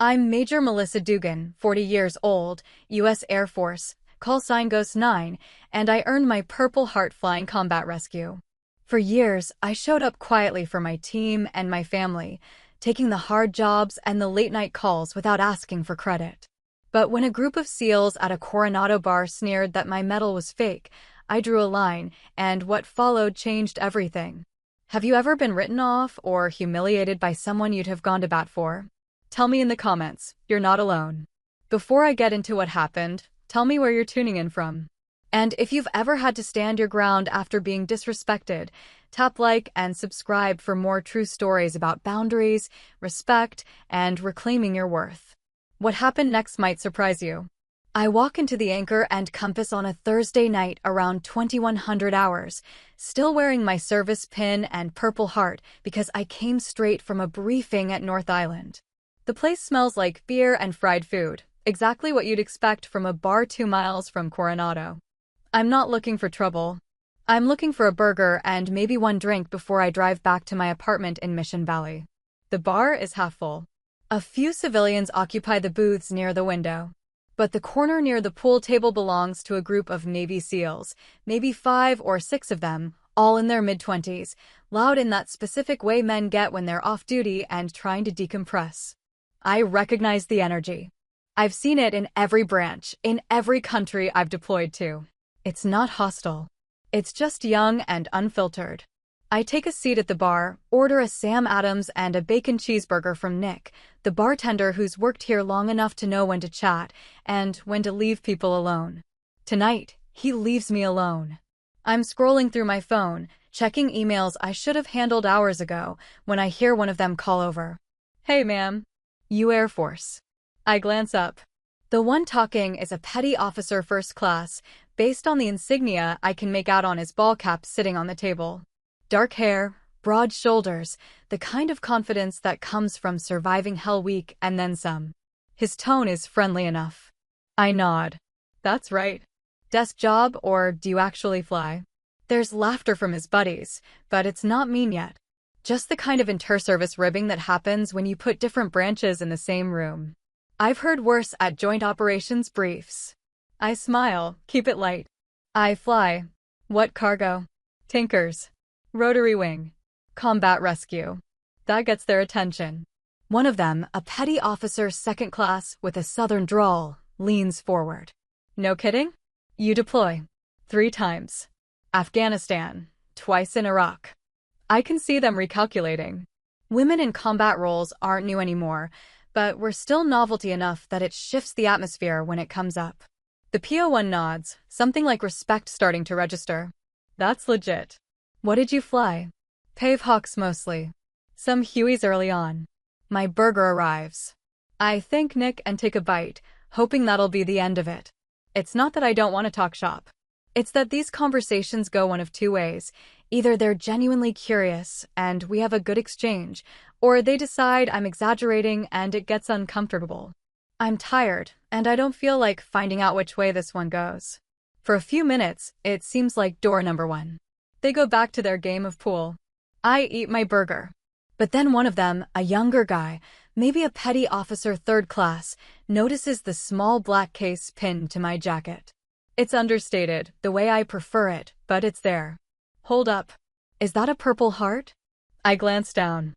I'm Major Melissa Dugan, 40 years old, U.S. Air Force, call sign Ghost 9, and I earned my Purple Heart flying combat rescue. For years, I showed up quietly for my team and my family, taking the hard jobs and the late-night calls without asking for credit. But when a group of SEALs at a Coronado bar sneered that my medal was fake, I drew a line, and what followed changed everything. Have you ever been written off or humiliated by someone you'd have gone to bat for? Tell me in the comments, you're not alone. Before I get into what happened, tell me where you're tuning in from. And if you've ever had to stand your ground after being disrespected, tap like and subscribe for more true stories about boundaries, respect, and reclaiming your worth. What happened next might surprise you. I walk into the Anchor and Compass on a Thursday night around 2100 hours, still wearing my service pin and Purple Heart because I came straight from a briefing at North Island. The place smells like beer and fried food, exactly what you'd expect from a bar 2 miles from Coronado. I'm not looking for trouble. I'm looking for a burger and maybe one drink before I drive back to my apartment in Mission Valley. The bar is half full. A few civilians occupy the booths near the window. But the corner near the pool table belongs to a group of Navy SEALs, maybe 5 or 6 of them, all in their mid-20s, loud in that specific way men get when they're off-duty and trying to decompress. I recognize the energy. I've seen it in every branch, in every country I've deployed to. It's not hostile. It's just young and unfiltered. I take a seat at the bar, order a Sam Adams and a bacon cheeseburger from Nick, the bartender who's worked here long enough to know when to chat and when to leave people alone. Tonight, he leaves me alone. I'm scrolling through my phone, checking emails I should have handled hours ago, when I hear one of them call over. Hey ma'am. U Air Force. I glance up. The one talking is a petty officer first class. Based on the insignia I can make out on his ball cap sitting on the table. Dark hair, broad shoulders, the kind of confidence that comes from surviving Hell Week and then some. His tone is friendly enough. I nod. That's right. Desk job, or do you actually fly? There's laughter from his buddies, but it's not mean yet. Just the kind of inter-service ribbing that happens when you put different branches in the same room. I've heard worse at joint operations briefs. I smile, keep it light. I fly. What cargo? Tinkers. Rotary wing. Combat rescue. That gets their attention. One of them, a petty officer second class with a southern drawl, leans forward. No kidding? You deploy. 3 times. Afghanistan. Twice in Iraq. I can see them recalculating. Women in combat roles aren't new anymore, but we're still novelty enough that it shifts the atmosphere when it comes up. The PO1 nods, something like respect starting to register. That's legit. What did you fly? Pave Hawks mostly. Some Hueys early on. My burger arrives. I thank Nick and take a bite, hoping that'll be the end of it. It's not that I don't want to talk shop. It's that these conversations go one of 2 ways. Either they're genuinely curious and we have a good exchange, or they decide I'm exaggerating and it gets uncomfortable. I'm tired, and I don't feel like finding out which way this one goes. For a few minutes, it seems like door number 1. They go back to their game of pool. I eat my burger. But then one of them, a younger guy, maybe a petty officer 3rd class, notices the small black case pinned to my jacket. It's understated, the way I prefer it, but it's there. Hold up. Is that a Purple Heart? I glance down.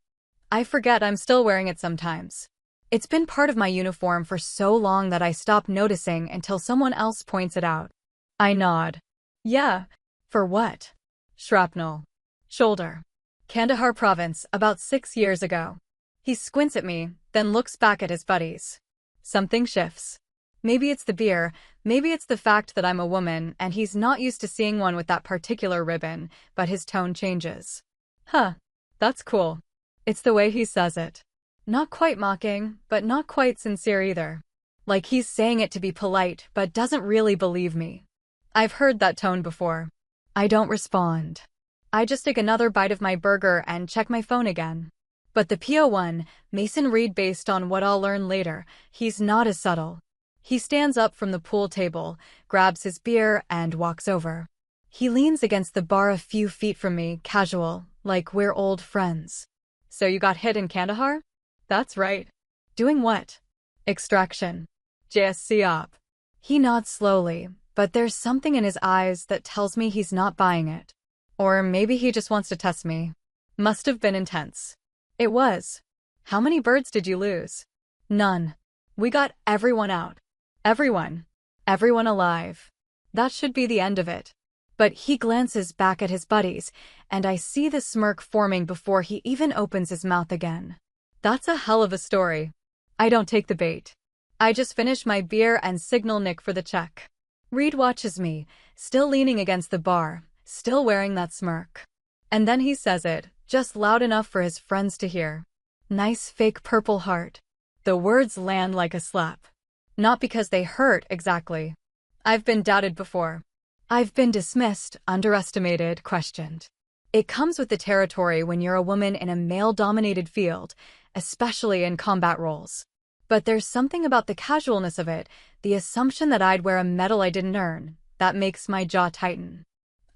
I forget I'm still wearing it sometimes. It's been part of my uniform for so long that I stopped noticing until someone else points it out. I nod. Yeah. For what? Shrapnel. Shoulder. Kandahar province, about 6 years ago. He squints at me, then looks back at his buddies. Something shifts. Maybe it's the beer, maybe it's the fact that I'm a woman and he's not used to seeing one with that particular ribbon, but his tone changes. Huh. That's cool. It's the way he says it. Not quite mocking, but not quite sincere either. Like he's saying it to be polite, but doesn't really believe me. I've heard that tone before. I don't respond. I just take another bite of my burger and check my phone again. But the PO1, Mason Reed, based on what I'll learn later, he's not as subtle. He stands up from the pool table, grabs his beer, and walks over. He leans against the bar a few feet from me, casual, like we're old friends. So you got hit in Kandahar? That's right. Doing what? Extraction. JSC op. He nods slowly, but there's something in his eyes that tells me he's not buying it. Or maybe he just wants to test me. Must have been intense. It was. How many birds did you lose? None. We got everyone out. Everyone. Everyone alive. That should be the end of it. But he glances back at his buddies, and I see the smirk forming before he even opens his mouth again. That's a hell of a story. I don't take the bait. I just finish my beer and signal Nick for the check. Reed watches me, still leaning against the bar, still wearing that smirk. And then he says it, just loud enough for his friends to hear. Nice fake Purple Heart. The words land like a slap. Not because they hurt exactly. I've been doubted before. I've been dismissed, underestimated, questioned. It comes with the territory when you're a woman in a male-dominated field, especially in combat roles. But there's something about the casualness of it, the assumption that I'd wear a medal I didn't earn, that makes my jaw tighten.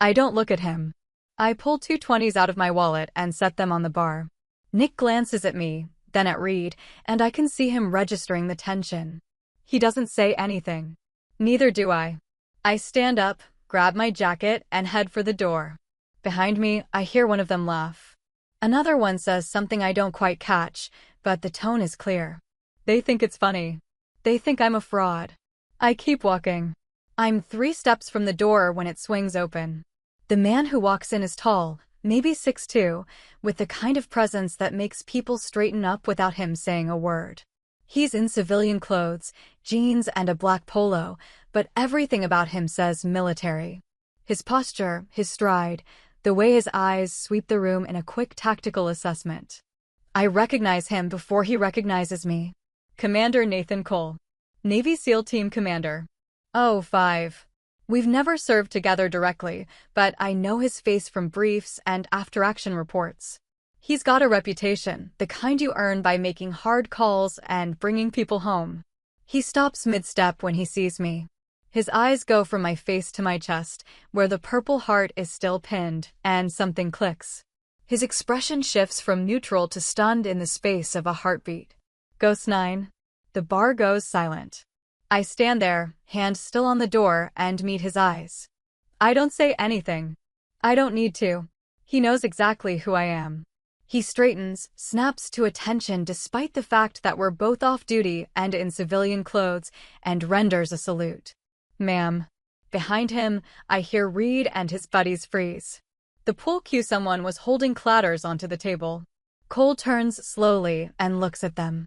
I don't look at him. I pull two 20s out of my wallet and set them on the bar. Nick glances at me, then at Reed, and I can see him registering the tension. He doesn't say anything. Neither do I. I stand up, grab my jacket, and head for the door. Behind me, I hear one of them laugh. Another one says something I don't quite catch, but the tone is clear. They think it's funny. They think I'm a fraud. I keep walking. I'm 3 steps from the door when it swings open. The man who walks in is tall, maybe 6'2", with the kind of presence that makes people straighten up without him saying a word. He's in civilian clothes, jeans and a black polo, but everything about him says military. His posture, his stride, the way his eyes sweep the room in a quick tactical assessment. I recognize him before he recognizes me. Commander Nathan Cole. Navy SEAL Team Commander. Oh, 5. We've never served together directly, but I know his face from briefs and after-action reports. He's got a reputation, the kind you earn by making hard calls and bringing people home. He stops mid-step when he sees me. His eyes go from my face to my chest, where the Purple Heart is still pinned, and something clicks. His expression shifts from neutral to stunned in the space of a heartbeat. Ghost 9. The bar goes silent. I stand there, hand still on the door, and meet his eyes. I don't say anything. I don't need to. He knows exactly who I am. He straightens, snaps to attention despite the fact that we're both off duty and in civilian clothes, and renders a salute. Ma'am. Behind him, I hear Reed and his buddies freeze. The pool cue someone was holding clatters onto the table. Cole turns slowly and looks at them.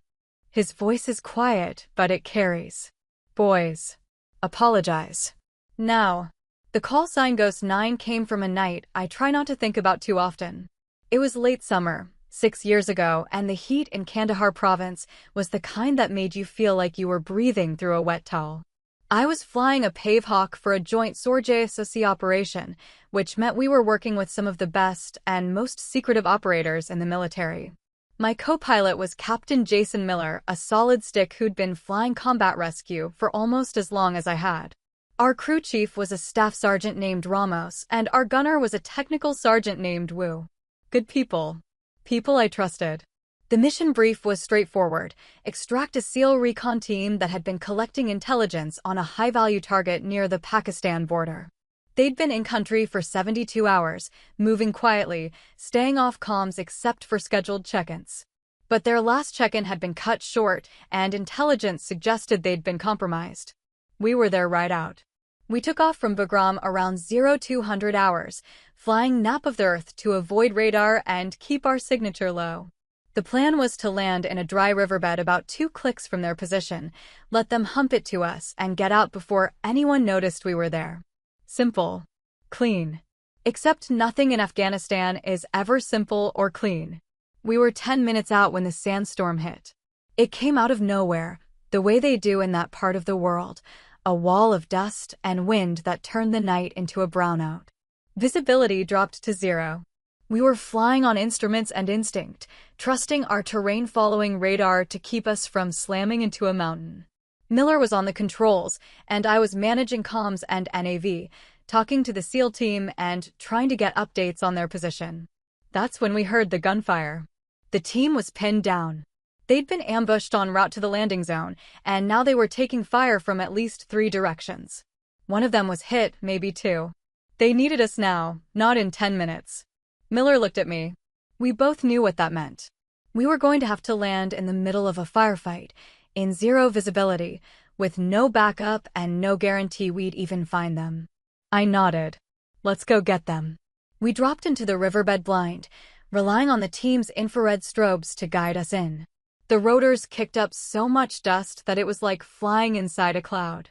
His voice is quiet, but it carries. Boys. Apologize. Now. The call sign Ghost 9 came from a night I try not to think about too often. It was late summer, 6 years ago, and the heat in Kandahar province was the kind that made you feel like you were breathing through a wet towel. I was flying a Pavehawk for a joint SOR-JSOC operation, which meant we were working with some of the best and most secretive operators in the military. My co-pilot was Captain Jason Miller, a solid stick who'd been flying combat rescue for almost as long as I had. Our crew chief was a staff sergeant named Ramos, and our gunner was a technical sergeant named Wu. Good people. People I trusted. The mission brief was straightforward: extract a SEAL recon team that had been collecting intelligence on a high-value target near the Pakistan border. They'd been in country for 72 hours, moving quietly, staying off comms except for scheduled check-ins. But their last check-in had been cut short, and intelligence suggested they'd been compromised. We were their ride out. We took off from Bagram around 0200 hours, flying nap of the Earth to avoid radar and keep our signature low. The plan was to land in a dry riverbed about 2 clicks from their position, let them hump it to us, and get out before anyone noticed we were there. Simple. Clean. Except nothing in Afghanistan is ever simple or clean. We were 10 minutes out when the sandstorm hit. It came out of nowhere, the way they do in that part of the world, a wall of dust and wind that turned the night into a brownout. Visibility dropped to 0. We were flying on instruments and instinct, trusting our terrain-following radar to keep us from slamming into a mountain. Miller was on the controls, and I was managing comms and NAV, talking to the SEAL team and trying to get updates on their position. That's when we heard the gunfire. The team was pinned down. They'd been ambushed en route to the landing zone, and now they were taking fire from at least 3 directions. One of them was hit, maybe 2. They needed us now, not in 10 minutes. Miller looked at me. We both knew what that meant. We were going to have to land in the middle of a firefight, in zero visibility, with no backup and no guarantee we'd even find them. I nodded. Let's go get them. We dropped into the riverbed blind, relying on the team's infrared strobes to guide us in. The rotors kicked up so much dust that it was like flying inside a cloud.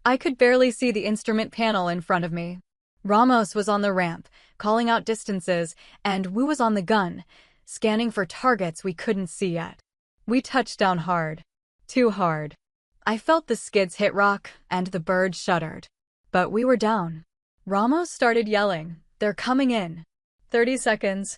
I could barely see the instrument panel in front of me. Ramos was on the ramp, calling out distances, and Wu was on the gun, scanning for targets we couldn't see yet. We touched down hard. Too hard. I felt the skids hit rock, and the bird shuddered. But we were down. Ramos started yelling, "They're coming in." 30 seconds.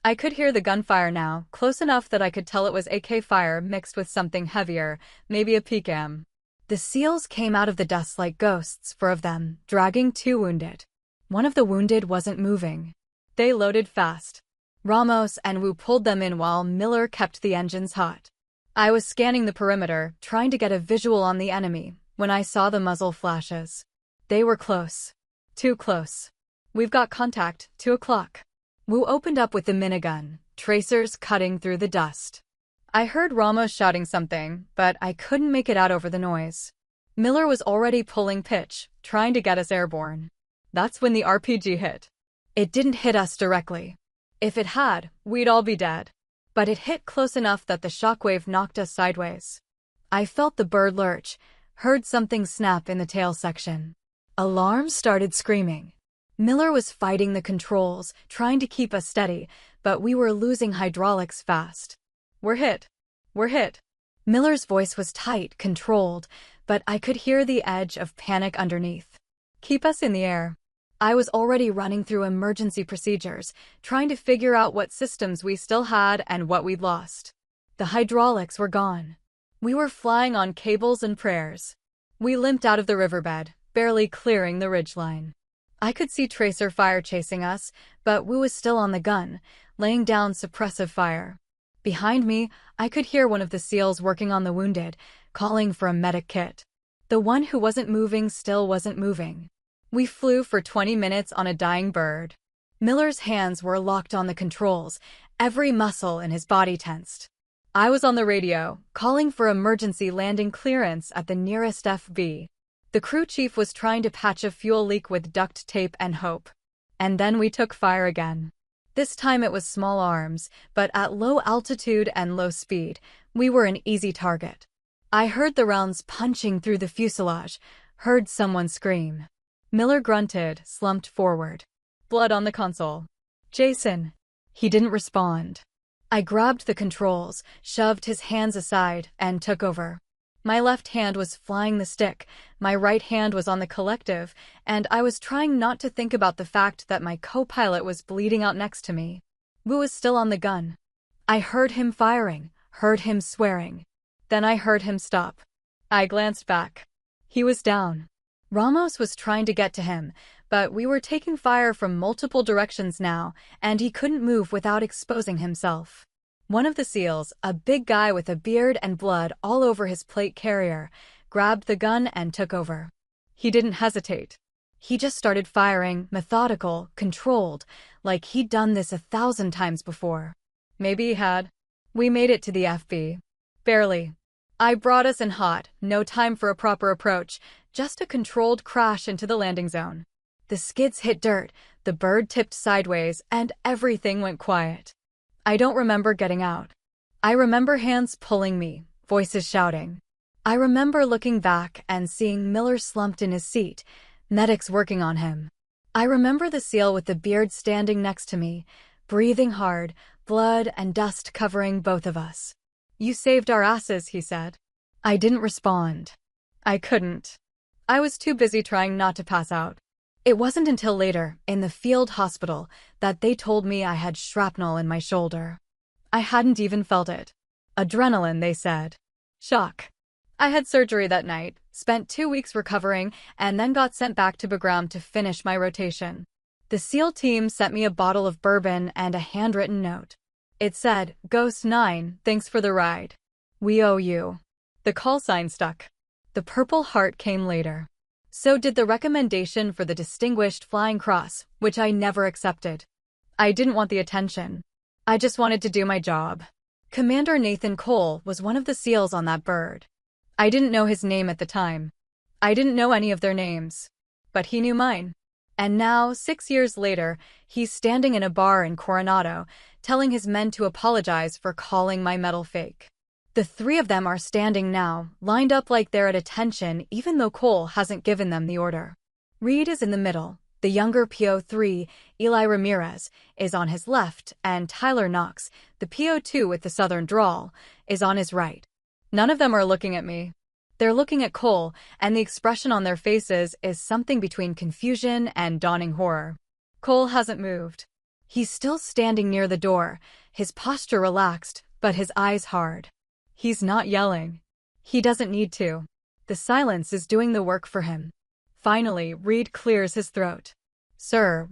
I could hear the gunfire now, close enough that I could tell it was AK fire mixed with something heavier, maybe a PCM. The SEALs came out of the dust like ghosts, 4 of them, dragging 2 wounded. One of the wounded wasn't moving. They loaded fast. Ramos and Wu pulled them in while Miller kept the engines hot. I was scanning the perimeter, trying to get a visual on the enemy, when I saw the muzzle flashes. They were close. Too close. We've got contact, 2 o'clock. Wu opened up with the minigun, tracers cutting through the dust. I heard Ramos shouting something, but I couldn't make it out over the noise. Miller was already pulling pitch, trying to get us airborne. That's when the RPG hit. It didn't hit us directly. If it had, we'd all be dead. But it hit close enough that the shockwave knocked us sideways. I felt the bird lurch, heard something snap in the tail section. Alarm started screaming. Miller was fighting the controls, trying to keep us steady, but we were losing hydraulics fast. We're hit. We're hit. Miller's voice was tight, controlled, but I could hear the edge of panic underneath. Keep us in the air. I was already running through emergency procedures, trying to figure out what systems we still had and what we'd lost. The hydraulics were gone. We were flying on cables and prayers. We limped out of the riverbed, barely clearing the ridgeline. I could see tracer fire chasing us, but Wu was still on the gun, laying down suppressive fire. Behind me, I could hear one of the SEALs working on the wounded, calling for a medic kit. The one who wasn't moving still wasn't moving. We flew for 20 minutes on a dying bird. Miller's hands were locked on the controls, every muscle in his body tensed. I was on the radio, calling for emergency landing clearance at the nearest FB. The crew chief was trying to patch a fuel leak with duct tape and hope. And then we took fire again. This time it was small arms, but at low altitude and low speed, we were an easy target. I heard the rounds punching through the fuselage, heard someone scream. Miller grunted, slumped forward. Blood on the console. Jason. He didn't respond. I grabbed the controls, shoved his hands aside, and took over. My left hand was flying the stick, my right hand was on the collective, and I was trying not to think about the fact that my co-pilot was bleeding out next to me. Wu was still on the gun. I heard him firing, heard him swearing. Then I heard him stop. I glanced back. He was down. Ramos was trying to get to him, but we were taking fire from multiple directions now, and he couldn't move without exposing himself. One of the SEALs, a big guy with a beard and blood all over his plate carrier, grabbed the gun and took over. He didn't hesitate. He just started firing, methodical, controlled, like he'd done this 1,000 times before. Maybe he had. We made it to the FB. Barely. I brought us in hot, no time for a proper approach, just a controlled crash into the landing zone. The skids hit dirt, the bird tipped sideways, and everything went quiet. I don't remember getting out. I remember hands pulling me, voices shouting. I remember looking back and seeing Miller slumped in his seat, medics working on him. I remember the SEAL with the beard standing next to me, breathing hard, blood and dust covering both of us. "You saved our asses," he said. I didn't respond. I couldn't. I was too busy trying not to pass out. It wasn't until later, in the field hospital, that they told me I had shrapnel in my shoulder. I hadn't even felt it. Adrenaline, they said. Shock. I had surgery that night, spent 2 weeks recovering, and then got sent back to Bagram to finish my rotation. The SEAL team sent me a bottle of bourbon and a handwritten note. It said, "Ghost 9, thanks for the ride. We owe you. The call sign stuck. The Purple Heart came later. So did the recommendation for the Distinguished Flying Cross, which I never accepted. I didn't want the attention. I just wanted to do my job. Commander Nathan Cole was one of the SEALs on that bird. I didn't know his name at the time. I didn't know any of their names. But he knew mine. And now, 6 years later, he's standing in a bar in Coronado, telling his men to apologize for calling my medal fake. The three of them are standing now, lined up like they're at attention even though Cole hasn't given them the order. Reed is in the middle. The younger PO3, Eli Ramirez, is on his left, and Tyler Knox, the PO2 with the southern drawl, is on his right. None of them are looking at me. They're looking at Cole, and the expression on their faces is something between confusion and dawning horror. Cole hasn't moved. He's still standing near the door, his posture relaxed, but his eyes hard. He's not yelling. He doesn't need to. The silence is doing the work for him. Finally, Reed clears his throat. Sir,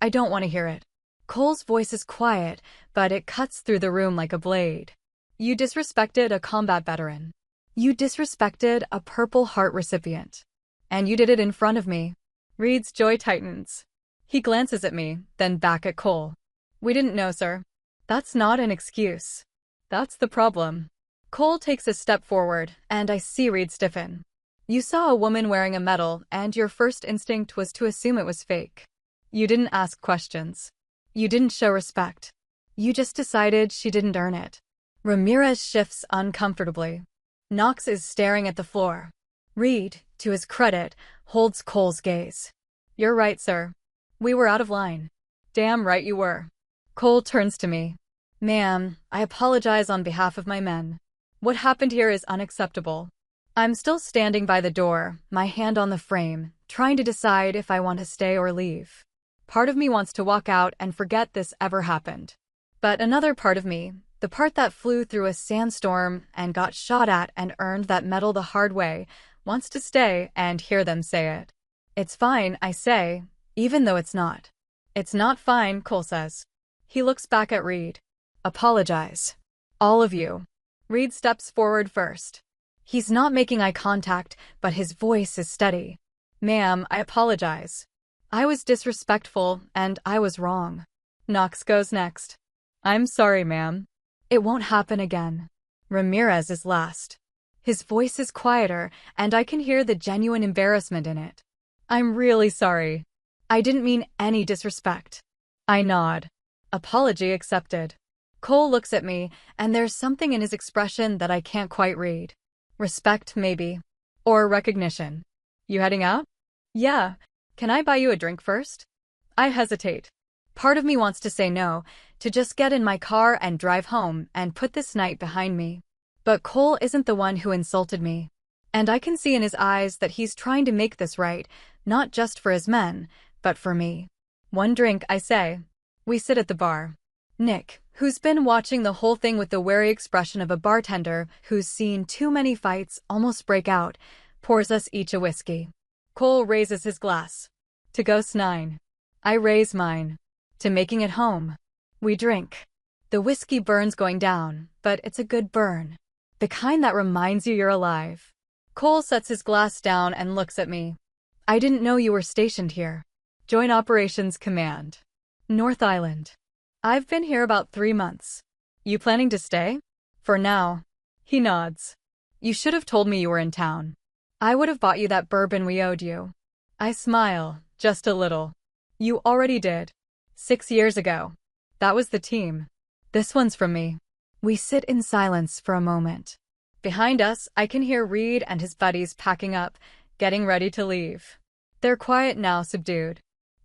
I don't want to hear it. Cole's voice is quiet, but it cuts through the room like a blade. You disrespected a combat veteran. You disrespected a Purple Heart recipient. And you did it in front of me. Reed's jaw tightens. He glances at me, then back at Cole. We didn't know, sir. That's not an excuse. That's the problem. Cole takes a step forward, and I see Reed stiffen. You saw a woman wearing a medal, and your first instinct was to assume it was fake. You didn't ask questions. You didn't show respect. You just decided she didn't earn it. Ramirez shifts uncomfortably. Knox is staring at the floor. Reed, to his credit, holds Cole's gaze. You're right, sir. We were out of line. Damn right you were. Cole turns to me. Ma'am, I apologize on behalf of my men. What happened here is unacceptable. I'm still standing by the door, my hand on the frame, trying to decide if I want to stay or leave. Part of me wants to walk out and forget this ever happened. But another part of me, the part that flew through a sandstorm and got shot at and earned that medal the hard way, wants to stay and hear them say it. It's fine, I say, even though it's not. It's not fine, Cole says. He looks back at Reed. Apologize. All of you. Reed steps forward first. He's not making eye contact, but his voice is steady. Ma'am, I apologize. I was disrespectful, and I was wrong. Knox goes next. I'm sorry, ma'am. It won't happen again. Ramirez is last. His voice is quieter, and I can hear the genuine embarrassment in it. I'm really sorry. I didn't mean any disrespect. I nod. Apology accepted. Cole looks at me, and there's something in his expression that I can't quite read. Respect, maybe. Or recognition. You heading out? Yeah. Can I buy you a drink first? I hesitate. Part of me wants to say no, to just get in my car and drive home and put this night behind me. But Cole isn't the one who insulted me. And I can see in his eyes that he's trying to make this right, not just for his men, but for me. One drink, I say. We sit at the bar. Nick, who's been watching the whole thing with the wary expression of a bartender who's seen too many fights almost break out, pours us each a whiskey. Cole raises his glass. To Ghost 9. I raise mine. To making it home. We drink. The whiskey burns going down, but it's a good burn. The kind that reminds you you're alive. Cole sets his glass down and looks at me. I didn't know you were stationed here. Joint Operations Command. North Island. I've been here about 3 months. You planning to stay? For now. He nods. You should have told me you were in town. I would have bought you that bourbon we owed you. I smile, just a little. You already did. 6 years ago. That was the team. This one's from me. We sit in silence for a moment. Behind us, I can hear Reed and his buddies packing up, getting ready to leave. They're quiet now, subdued.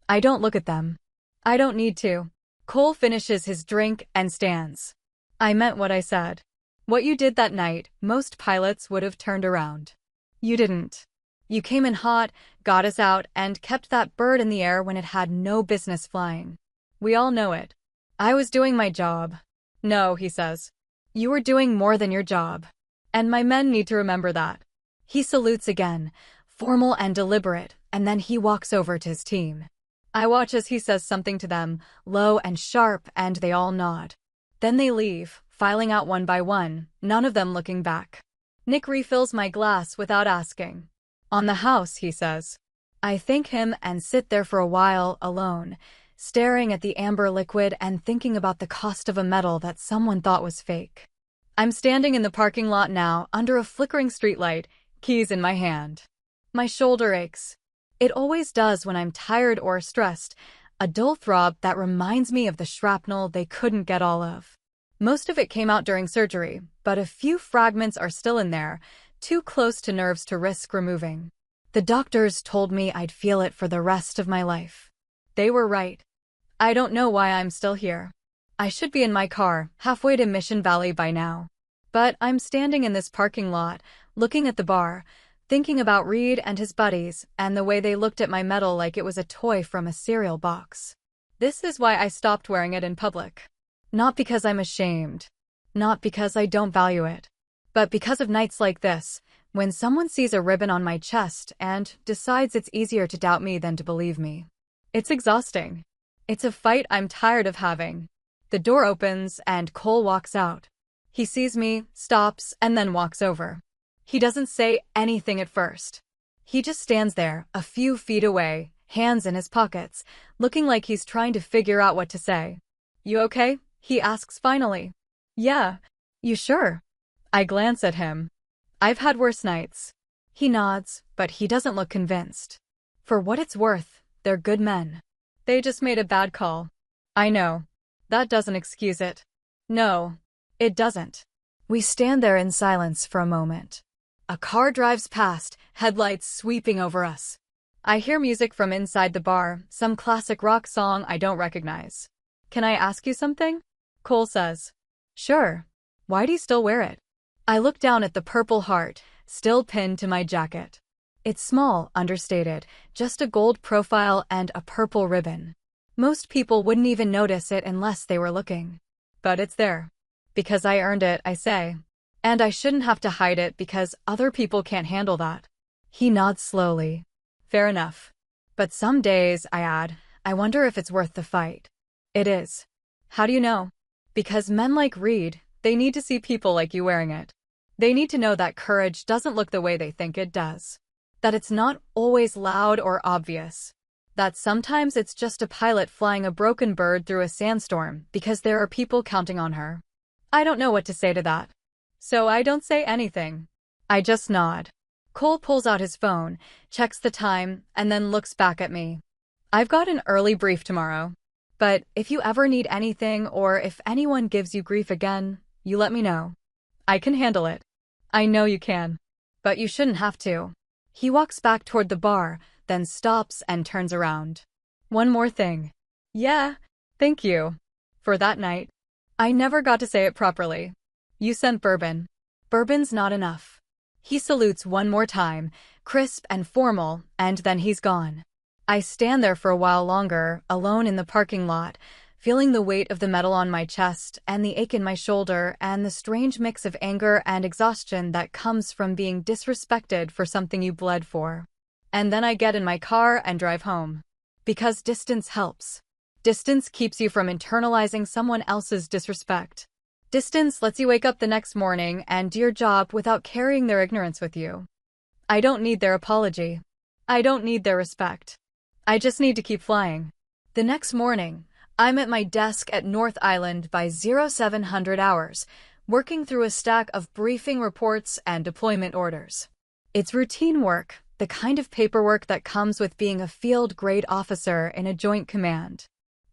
I don't look at them. I don't need to. Cole finishes his drink and stands. I meant what I said. What you did that night, most pilots would have turned around. You didn't. You came in hot, got us out, and kept that bird in the air when it had no business flying. We all know it. I was doing my job. No, he says. You were doing more than your job. And my men need to remember that. He salutes again, formal and deliberate, and then he walks over to his team. I watch as he says something to them, low and sharp, and they all nod. Then they leave, filing out one by one, none of them looking back. Nick refills my glass without asking. On the house, he says. I thank him and sit there for a while, alone, staring at the amber liquid and thinking about the cost of a medal that someone thought was fake. I'm standing in the parking lot now, under a flickering streetlight, keys in my hand. My shoulder aches. It always does when I'm tired or stressed, a dull throb that reminds me of the shrapnel they couldn't get all of. Most of it came out during surgery, but a few fragments are still in there, too close to nerves to risk removing. The doctors told me I'd feel it for the rest of my life. They were right. I don't know why I'm still here. I should be in my car, halfway to Mission Valley by now. But I'm standing in this parking lot, looking at the bar, thinking about Reed and his buddies, and the way they looked at my medal like it was a toy from a cereal box. This is why I stopped wearing it in public. Not because I'm ashamed. Not because I don't value it. But because of nights like this, when someone sees a ribbon on my chest and decides it's easier to doubt me than to believe me. It's exhausting. It's a fight I'm tired of having. The door opens and Cole walks out. He sees me, stops, and then walks over. He doesn't say anything at first. He just stands there, a few feet away, hands in his pockets, looking like he's trying to figure out what to say. You okay? He asks finally. Yeah. You sure? I glance at him. I've had worse nights. He nods, but he doesn't look convinced. For what it's worth, they're good men. They just made a bad call. I know. That doesn't excuse it. No. It doesn't. We stand there in silence for a moment. A car drives past, headlights sweeping over us. I hear music from inside the bar, some classic rock song I don't recognize. Can I ask you something? Cole says. Sure. Why do you still wear it? I look down at the purple heart, still pinned to my jacket. It's small, understated, just a gold profile and a purple ribbon. Most people wouldn't even notice it unless they were looking. But it's there. Because I earned it, I say. And I shouldn't have to hide it because other people can't handle that. He nods slowly. Fair enough. But some days, I add, I wonder if it's worth the fight. It is. How do you know? Because men like Reed, they need to see people like you wearing it. They need to know that courage doesn't look the way they think it does. That it's not always loud or obvious. That sometimes it's just a pilot flying a broken bird through a sandstorm because there are people counting on her. I don't know what to say to that. So I don't say anything. I just nod. Cole pulls out his phone, checks the time, and then looks back at me. I've got an early brief tomorrow. But if you ever need anything or if anyone gives you grief again, you let me know. I can handle it. I know you can. But you shouldn't have to. He walks back toward the bar, then stops and turns around. One more thing. Yeah, thank you. For that night. I never got to say it properly. You sent bourbon. Bourbon's not enough. He salutes one more time, crisp and formal, and then he's gone. I stand there for a while longer, alone in the parking lot, feeling the weight of the medal on my chest and the ache in my shoulder and the strange mix of anger and exhaustion that comes from being disrespected for something you bled for. And then I get in my car and drive home. Because distance helps. Distance keeps you from internalizing someone else's disrespect. Distance lets you wake up the next morning and do your job without carrying their ignorance with you. I don't need their apology. I don't need their respect. I just need to keep flying. The next morning, I'm at my desk at North Island by 0700 hours, working through a stack of briefing reports and deployment orders. It's routine work, the kind of paperwork that comes with being a field-grade officer in a joint command.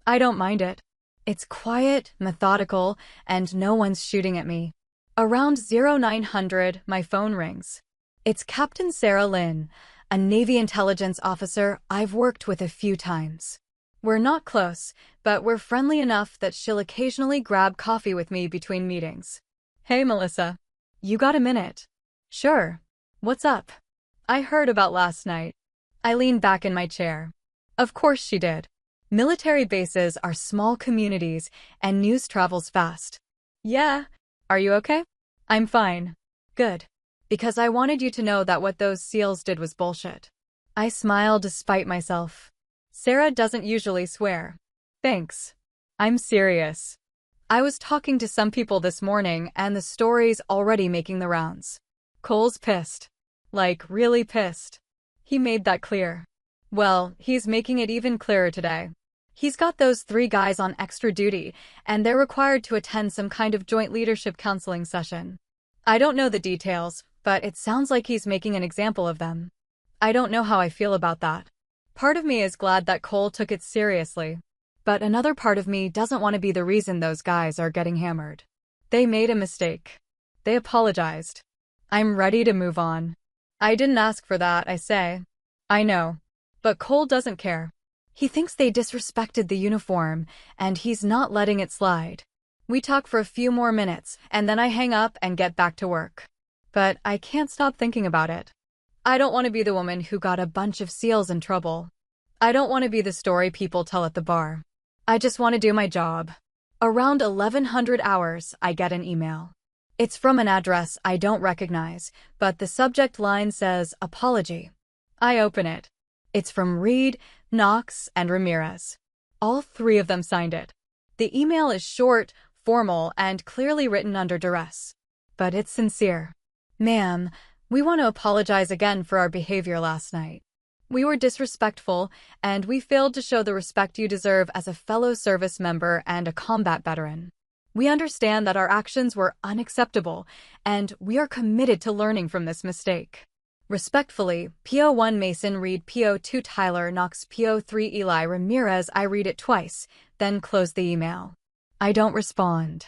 I don't mind it. It's quiet, methodical, and no one's shooting at me. Around 0900, my phone rings. It's Captain Sarah Lynn, a Navy intelligence officer I've worked with a few times. We're not close, but we're friendly enough that she'll occasionally grab coffee with me between meetings. Hey, Melissa. You got a minute? Sure. What's up? I heard about last night. I leaned back in my chair. Of course she did. Military bases are small communities, and news travels fast. Yeah. Are you okay? I'm fine. Good. Because I wanted you to know that what those SEALs did was bullshit. I smiled despite myself. Sarah doesn't usually swear. Thanks. I'm serious. I was talking to some people this morning and the story's already making the rounds. Cole's pissed. Like, really pissed. He made that clear. Well, he's making it even clearer today. He's got those 3 guys on extra duty, and they're required to attend some kind of joint leadership counseling session. I don't know the details, but it sounds like he's making an example of them. I don't know how I feel about that. Part of me is glad that Cole took it seriously, but another part of me doesn't want to be the reason those guys are getting hammered. They made a mistake. They apologized. I'm ready to move on. I didn't ask for that, I say. I know. But Cole doesn't care. He thinks they disrespected the uniform, and he's not letting it slide. We talk for a few more minutes, and then I hang up and get back to work. But I can't stop thinking about it. I don't want to be the woman who got a bunch of SEALs in trouble. I don't want to be the story people tell at the bar. I just want to do my job. Around 1100 hours, I get an email. It's from an address I don't recognize, but the subject line says, apology. I open it. It's from Reed, Knox, and Ramirez. All 3 of them signed it. The email is short, formal, and clearly written under duress. But it's sincere. Ma'am, we want to apologize again for our behavior last night. We were disrespectful, and we failed to show the respect you deserve as a fellow service member and a combat veteran. We understand that our actions were unacceptable, and we are committed to learning from this mistake. Respectfully, PO1 Mason Reed, PO2 Tyler Knox, PO3 Eli Ramirez. I read it twice, then close the email. I don't respond.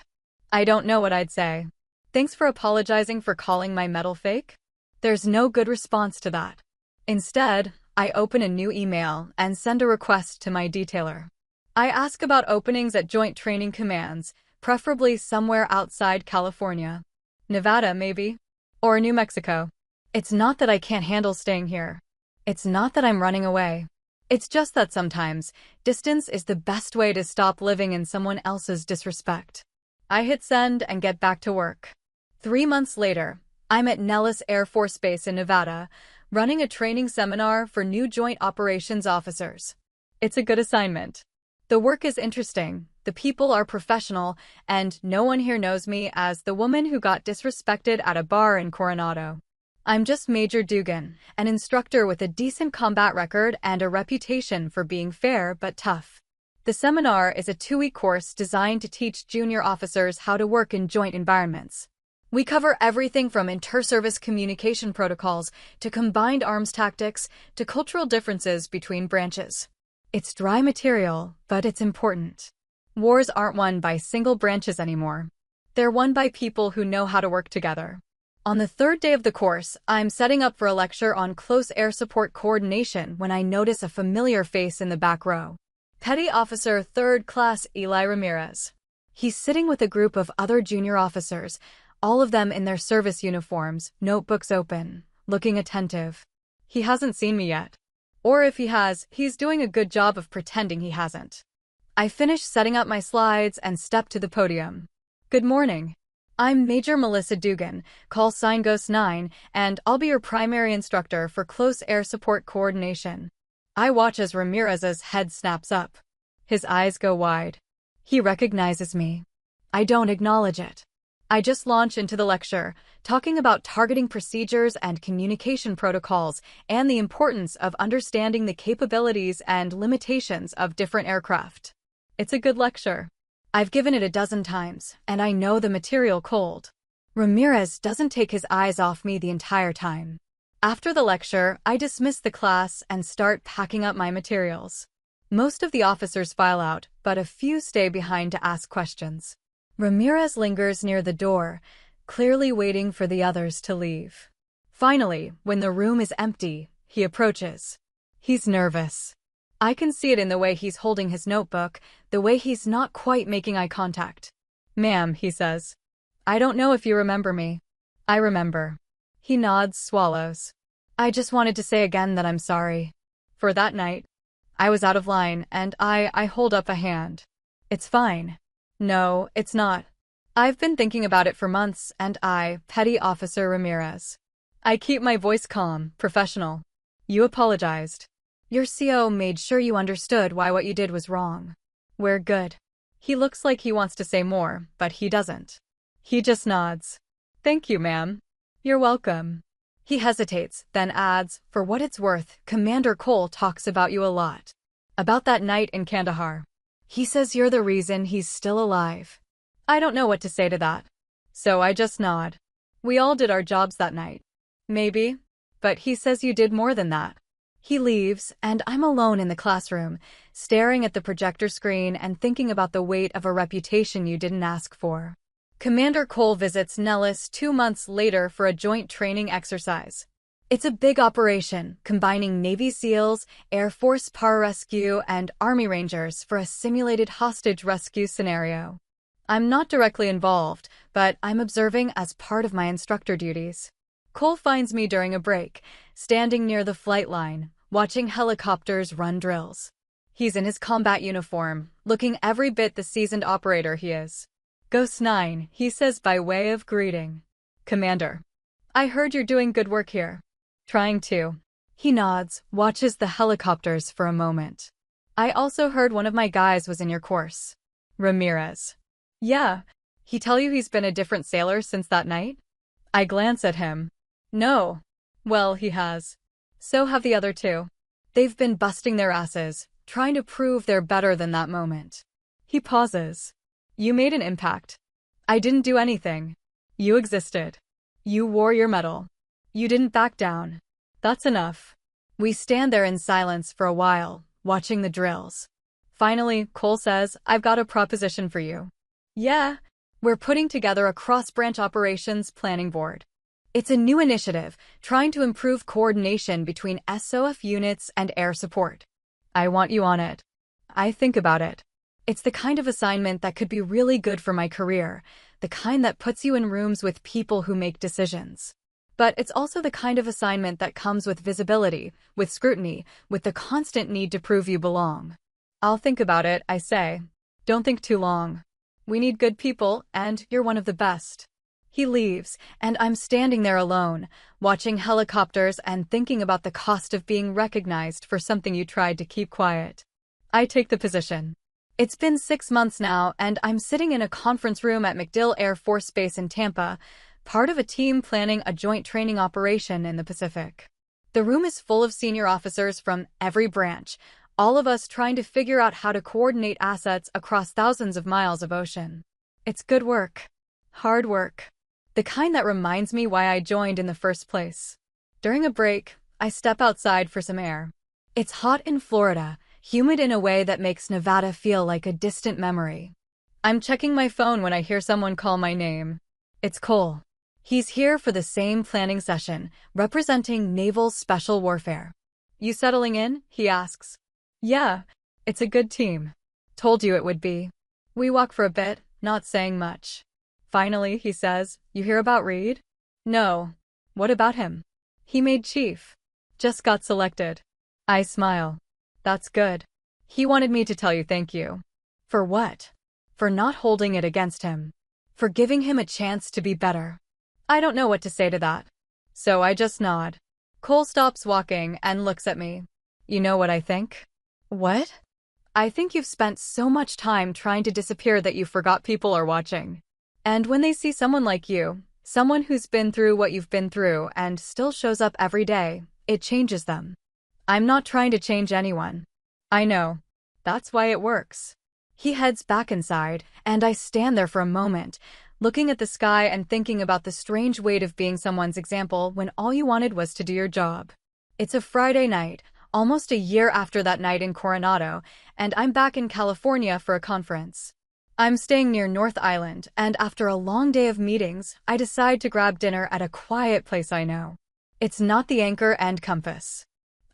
I don't know what I'd say. Thanks for apologizing for calling my medal fake? There's no good response to that. Instead, I open a new email and send a request to my detailer. I ask about openings at Joint Training Commands, preferably somewhere outside California. Nevada, maybe? Or New Mexico. It's not that I can't handle staying here. It's not that I'm running away. It's just that sometimes, distance is the best way to stop living in someone else's disrespect. I hit send and get back to work. 3 months later, I'm at Nellis Air Force Base in Nevada, running a training seminar for new Joint Operations officers. It's a good assignment. The work is interesting, the people are professional, and no one here knows me as the woman who got disrespected at a bar in Coronado. I'm just Major Dugan, an instructor with a decent combat record and a reputation for being fair but tough. The seminar is a 2-week course designed to teach junior officers how to work in joint environments. We cover everything from inter-service communication protocols to combined arms tactics to cultural differences between branches. It's dry material, but it's important. Wars aren't won by single branches anymore. They're won by people who know how to work together. On the 3rd day of the course, I'm setting up for a lecture on close air support coordination when I notice a familiar face in the back row. Petty Officer 3rd Class Eli Ramirez. He's sitting with a group of other junior officers, all of them in their service uniforms, notebooks open, looking attentive. He hasn't seen me yet. Or if he has, he's doing a good job of pretending he hasn't. I finish setting up my slides and step to the podium. Good morning. I'm Major Melissa Dugan, call sign Ghost 9, and I'll be your primary instructor for close air support coordination. I watch as Ramirez's head snaps up. His eyes go wide. He recognizes me. I don't acknowledge it. I just launch into the lecture, talking about targeting procedures and communication protocols and the importance of understanding the capabilities and limitations of different aircraft. It's a good lecture. I've given it a dozen times, and I know the material cold. Ramirez doesn't take his eyes off me the entire time. After the lecture, I dismiss the class and start packing up my materials. Most of the officers file out, but a few stay behind to ask questions. Ramirez lingers near the door, clearly waiting for the others to leave. Finally, when the room is empty, he approaches. He's nervous. I can see it in the way he's holding his notebook, the way he's not quite making eye contact. Ma'am, he says. I don't know if you remember me. I remember. He nods, swallows. I just wanted to say again that I'm sorry. For that night. I was out of line, and I hold up a hand. It's fine. No, it's not. I've been thinking about it for months, and Petty Officer Ramirez. I keep my voice calm, professional. You apologized. Your CO made sure you understood why what you did was wrong. We're good. He looks like he wants to say more, but he doesn't. He just nods. Thank you, ma'am. You're welcome. He hesitates, then adds, for what it's worth, Commander Cole talks about you a lot. About that night in Kandahar. He says you're the reason he's still alive. I don't know what to say to that. So I just nod. We all did our jobs that night. Maybe. But he says you did more than that. He leaves, and I'm alone in the classroom, staring at the projector screen and thinking about the weight of a reputation you didn't ask for. Commander Cole visits Nellis 2 months later for a joint training exercise. It's a big operation, combining Navy SEALs, Air Force pararescue, and Army Rangers for a simulated hostage rescue scenario. I'm not directly involved, but I'm observing as part of my instructor duties. Cole finds me during a break, standing near the flight line, watching helicopters run drills. He's in his combat uniform, looking every bit the seasoned operator he is. Ghost 9, he says by way of greeting. Commander. I heard you're doing good work here. Trying to. He nods, watches the helicopters for a moment. I also heard one of my guys was in your course. Ramirez. Yeah. He tell you he's been a different sailor since that night? I glance at him. No. Well, he has. So have the other two. They've been busting their asses, trying to prove they're better than that moment. He pauses. You made an impact. I didn't do anything. You existed. You wore your medal. You didn't back down. That's enough. We stand there in silence for a while, watching the drills. Finally, Cole says, I've got a proposition for you. Yeah. We're putting together a cross-branch operations planning board. It's a new initiative, trying to improve coordination between SOF units and air support. I want you on it. I think about it. It's the kind of assignment that could be really good for my career, the kind that puts you in rooms with people who make decisions. But it's also the kind of assignment that comes with visibility, with scrutiny, with the constant need to prove you belong. I'll think about it, I say. Don't think too long. We need good people, and you're one of the best. He leaves, and I'm standing there alone, watching helicopters and thinking about the cost of being recognized for something you tried to keep quiet. I take the position. It's been 6 months now, and I'm sitting in a conference room at MacDill Air Force Base in Tampa, part of a team planning a joint training operation in the Pacific. The room is full of senior officers from every branch, all of us trying to figure out how to coordinate assets across thousands of miles of ocean. It's good work. Hard work. The kind that reminds me why I joined in the first place. During a break, I step outside for some air. It's hot in Florida, humid in a way that makes Nevada feel like a distant memory. I'm checking my phone when I hear someone call my name. It's Cole. He's here for the same planning session, representing Naval Special Warfare. You settling in? He asks. Yeah, it's a good team. Told you it would be. We walk for a bit, not saying much. Finally, he says, you hear about Reed? No. What about him? He made chief. Just got selected. I smile. That's good. He wanted me to tell you thank you. For what? For not holding it against him. For giving him a chance to be better. I don't know what to say to that. So I just nod. Cole stops walking and looks at me. You know what I think? What? I think you've spent so much time trying to disappear that you forgot people are watching. And when they see someone like you, someone who's been through what you've been through and still shows up every day, it changes them. I'm not trying to change anyone. I know. That's why it works. He heads back inside, and I stand there for a moment, looking at the sky and thinking about the strange weight of being someone's example when all you wanted was to do your job. It's a Friday night, almost a year after that night in Coronado, and I'm back in California for a conference. I'm staying near North Island, and after a long day of meetings, I decide to grab dinner at a quiet place I know. It's not the Anchor and Compass.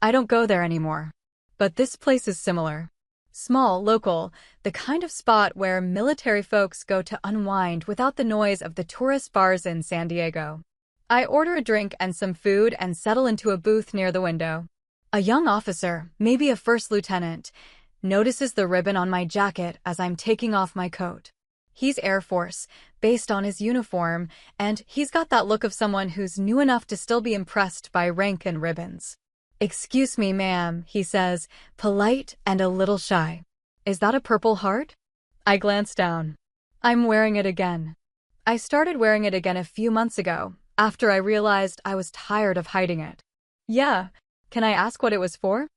I don't go there anymore. But this place is similar. Small, local, the kind of spot where military folks go to unwind without the noise of the tourist bars in San Diego. I order a drink and some food and settle into a booth near the window. A young officer, maybe a first lieutenant, notices the ribbon on my jacket as I'm taking off my coat. He's Air Force, based on his uniform, and he's got that look of someone who's new enough to still be impressed by rank and ribbons. "Excuse me, ma'am," he says, polite and a little shy. "Is that a Purple Heart?" I glanced down. I'm wearing it again. I started wearing it again a few months ago, after I realized I was tired of hiding it. Yeah. Can I ask what it was for?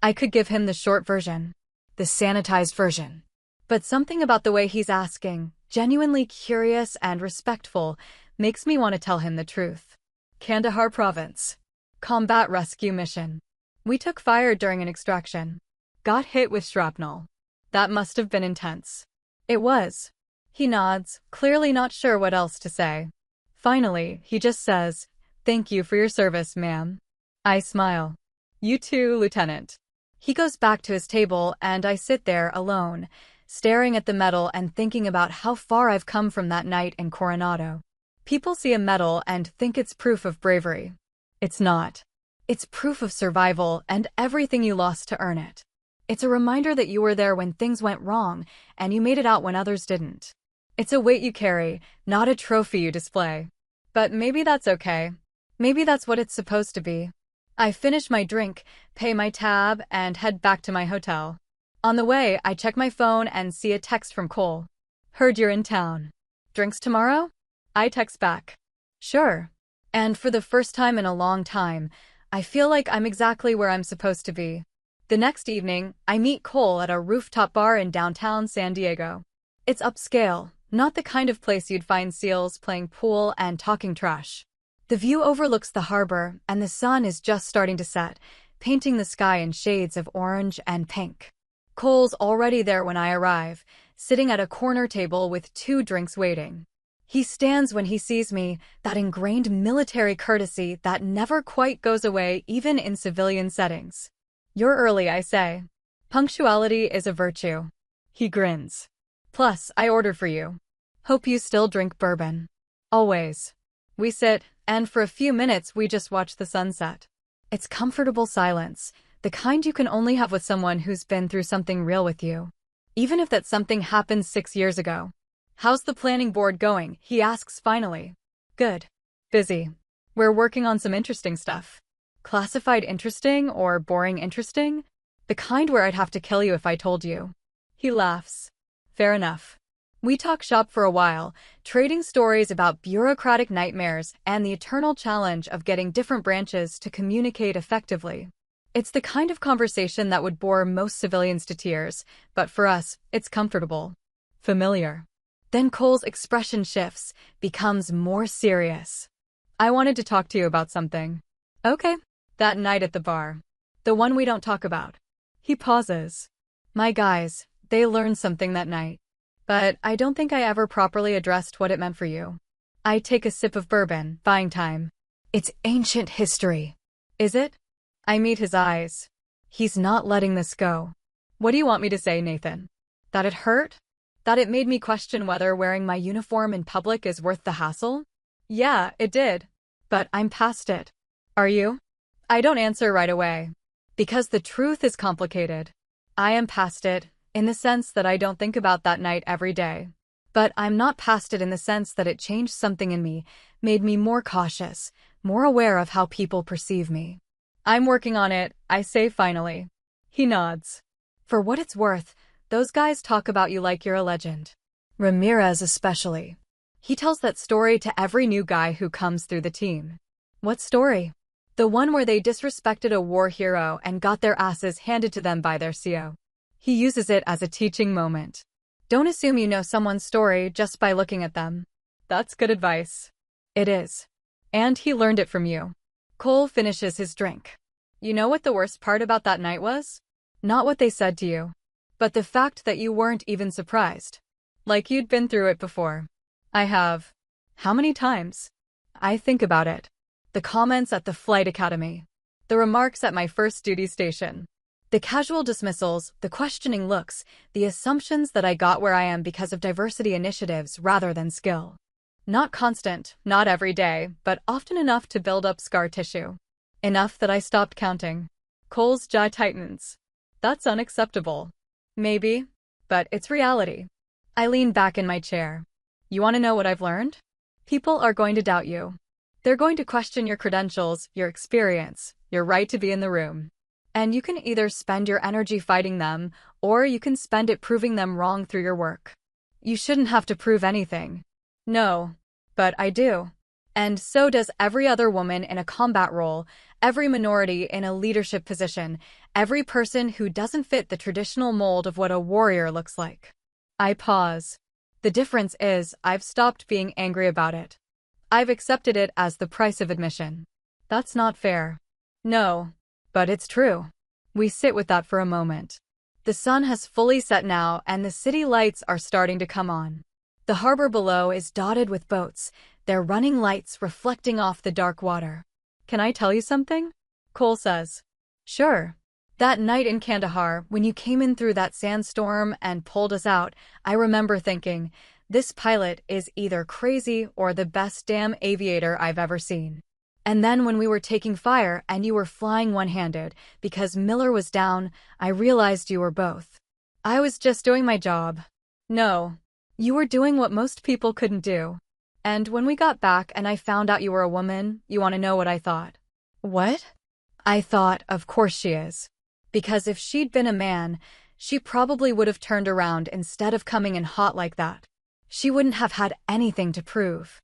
I could give him the short version. The sanitized version. But something about the way he's asking, genuinely curious and respectful, makes me want to tell him the truth. Kandahar Province. Combat rescue mission. We took fire during an extraction. Got hit with shrapnel. That must have been intense. It was. He nods, clearly not sure what else to say. Finally, he just says, "Thank you for your service, ma'am." I smile. "You too, Lieutenant." He goes back to his table and I sit there alone, staring at the medal and thinking about how far I've come from that night in Coronado. People see a medal and think it's proof of bravery. It's not. It's proof of survival and everything you lost to earn it. It's a reminder that you were there when things went wrong and you made it out when others didn't. It's a weight you carry, not a trophy you display. But maybe that's okay. Maybe that's what it's supposed to be. I finish my drink, pay my tab, and head back to my hotel. On the way, I check my phone and see a text from Cole. "Heard you're in town. Drinks tomorrow?" I text back. "Sure." And for the first time in a long time, I feel like I'm exactly where I'm supposed to be. The next evening, I meet Cole at a rooftop bar in downtown San Diego. It's upscale, not the kind of place you'd find SEALs playing pool and talking trash. The view overlooks the harbor, and the sun is just starting to set, painting the sky in shades of orange and pink. Cole's already there when I arrive, sitting at a corner table with 2 drinks waiting. He stands when he sees me, that ingrained military courtesy that never quite goes away even in civilian settings. "You're early," I say. "Punctuality is a virtue." He grins. "Plus, I ordered for you. Hope you still drink bourbon." "Always." We sit, and for a few minutes we just watch the sunset. It's comfortable silence, the kind you can only have with someone who's been through something real with you. Even if that something happened 6 years ago. "How's the planning board going?" he asks finally. "Good. Busy. We're working on some interesting stuff." "Classified interesting or boring interesting?" "The kind where I'd have to kill you if I told you." He laughs. "Fair enough." We talk shop for a while, trading stories about bureaucratic nightmares and the eternal challenge of getting different branches to communicate effectively. It's the kind of conversation that would bore most civilians to tears, but for us, it's comfortable. Familiar. Then Cole's expression shifts, becomes more serious. "I wanted to talk to you about something." "Okay." "That night at the bar. The one we don't talk about." He pauses. "My guys, they learned something that night. But I don't think I ever properly addressed what it meant for you." I take a sip of bourbon, buying time. "It's ancient history." "Is it?" I meet his eyes. He's not letting this go. "What do you want me to say, Nathan? That it hurt? That it made me question whether wearing my uniform in public is worth the hassle?" "Yeah, it did. But I'm past it." "Are you?" I don't answer right away. Because the truth is complicated. I am past it, in the sense that I don't think about that night every day. But I'm not past it in the sense that it changed something in me, made me more cautious, more aware of how people perceive me. "I'm working on it," I say finally. He nods. "For what it's worth, those guys talk about you like you're a legend. Ramirez especially. He tells that story to every new guy who comes through the team." "What story?" "The one where they disrespected a war hero and got their asses handed to them by their CO. He uses it as a teaching moment. Don't assume you know someone's story just by looking at them." "That's good advice." "It is. And he learned it from you." Cole finishes his drink. "You know what the worst part about that night was? Not what they said to you, but the fact that you weren't even surprised. Like you'd been through it before." "I have." "How many times?" I think about it. The comments at the flight academy. The remarks at my first duty station. The casual dismissals, the questioning looks, the assumptions that I got where I am because of diversity initiatives rather than skill. Not constant, not every day, but often enough to build up scar tissue. Enough that I stopped counting. Cole's jaw tightens. "That's unacceptable." "Maybe, but it's reality." I lean back in my chair. "You want to know what I've learned? People are going to doubt you. They're going to question your credentials, your experience, your right to be in the room. And you can either spend your energy fighting them, or you can spend it proving them wrong through your work. You shouldn't have to prove anything. No. But I do. And so does every other woman in a combat role, every minority in a leadership position, every person who doesn't fit the traditional mold of what a warrior looks like. I pause. The difference is, I've stopped being angry about it. I've accepted it as the price of admission. That's not fair. No. But it's true. We sit with that for a moment. The sun has fully set now, and the city lights are starting to come on. The harbor below is dotted with boats, their running lights reflecting off the dark water. Can I tell you something? Cole says. Sure. That night in Kandahar, when you came in through that sandstorm and pulled us out, I remember thinking, this pilot is either crazy or the best damn aviator I've ever seen. And then when we were taking fire and you were flying one-handed because Miller was down, I realized you were both. I was just doing my job. No. You were doing what most people couldn't do. And when we got back and I found out you were a woman, you want to know what I thought? What? I thought, of course she is. Because if she'd been a man, she probably would have turned around instead of coming in hot like that. She wouldn't have had anything to prove.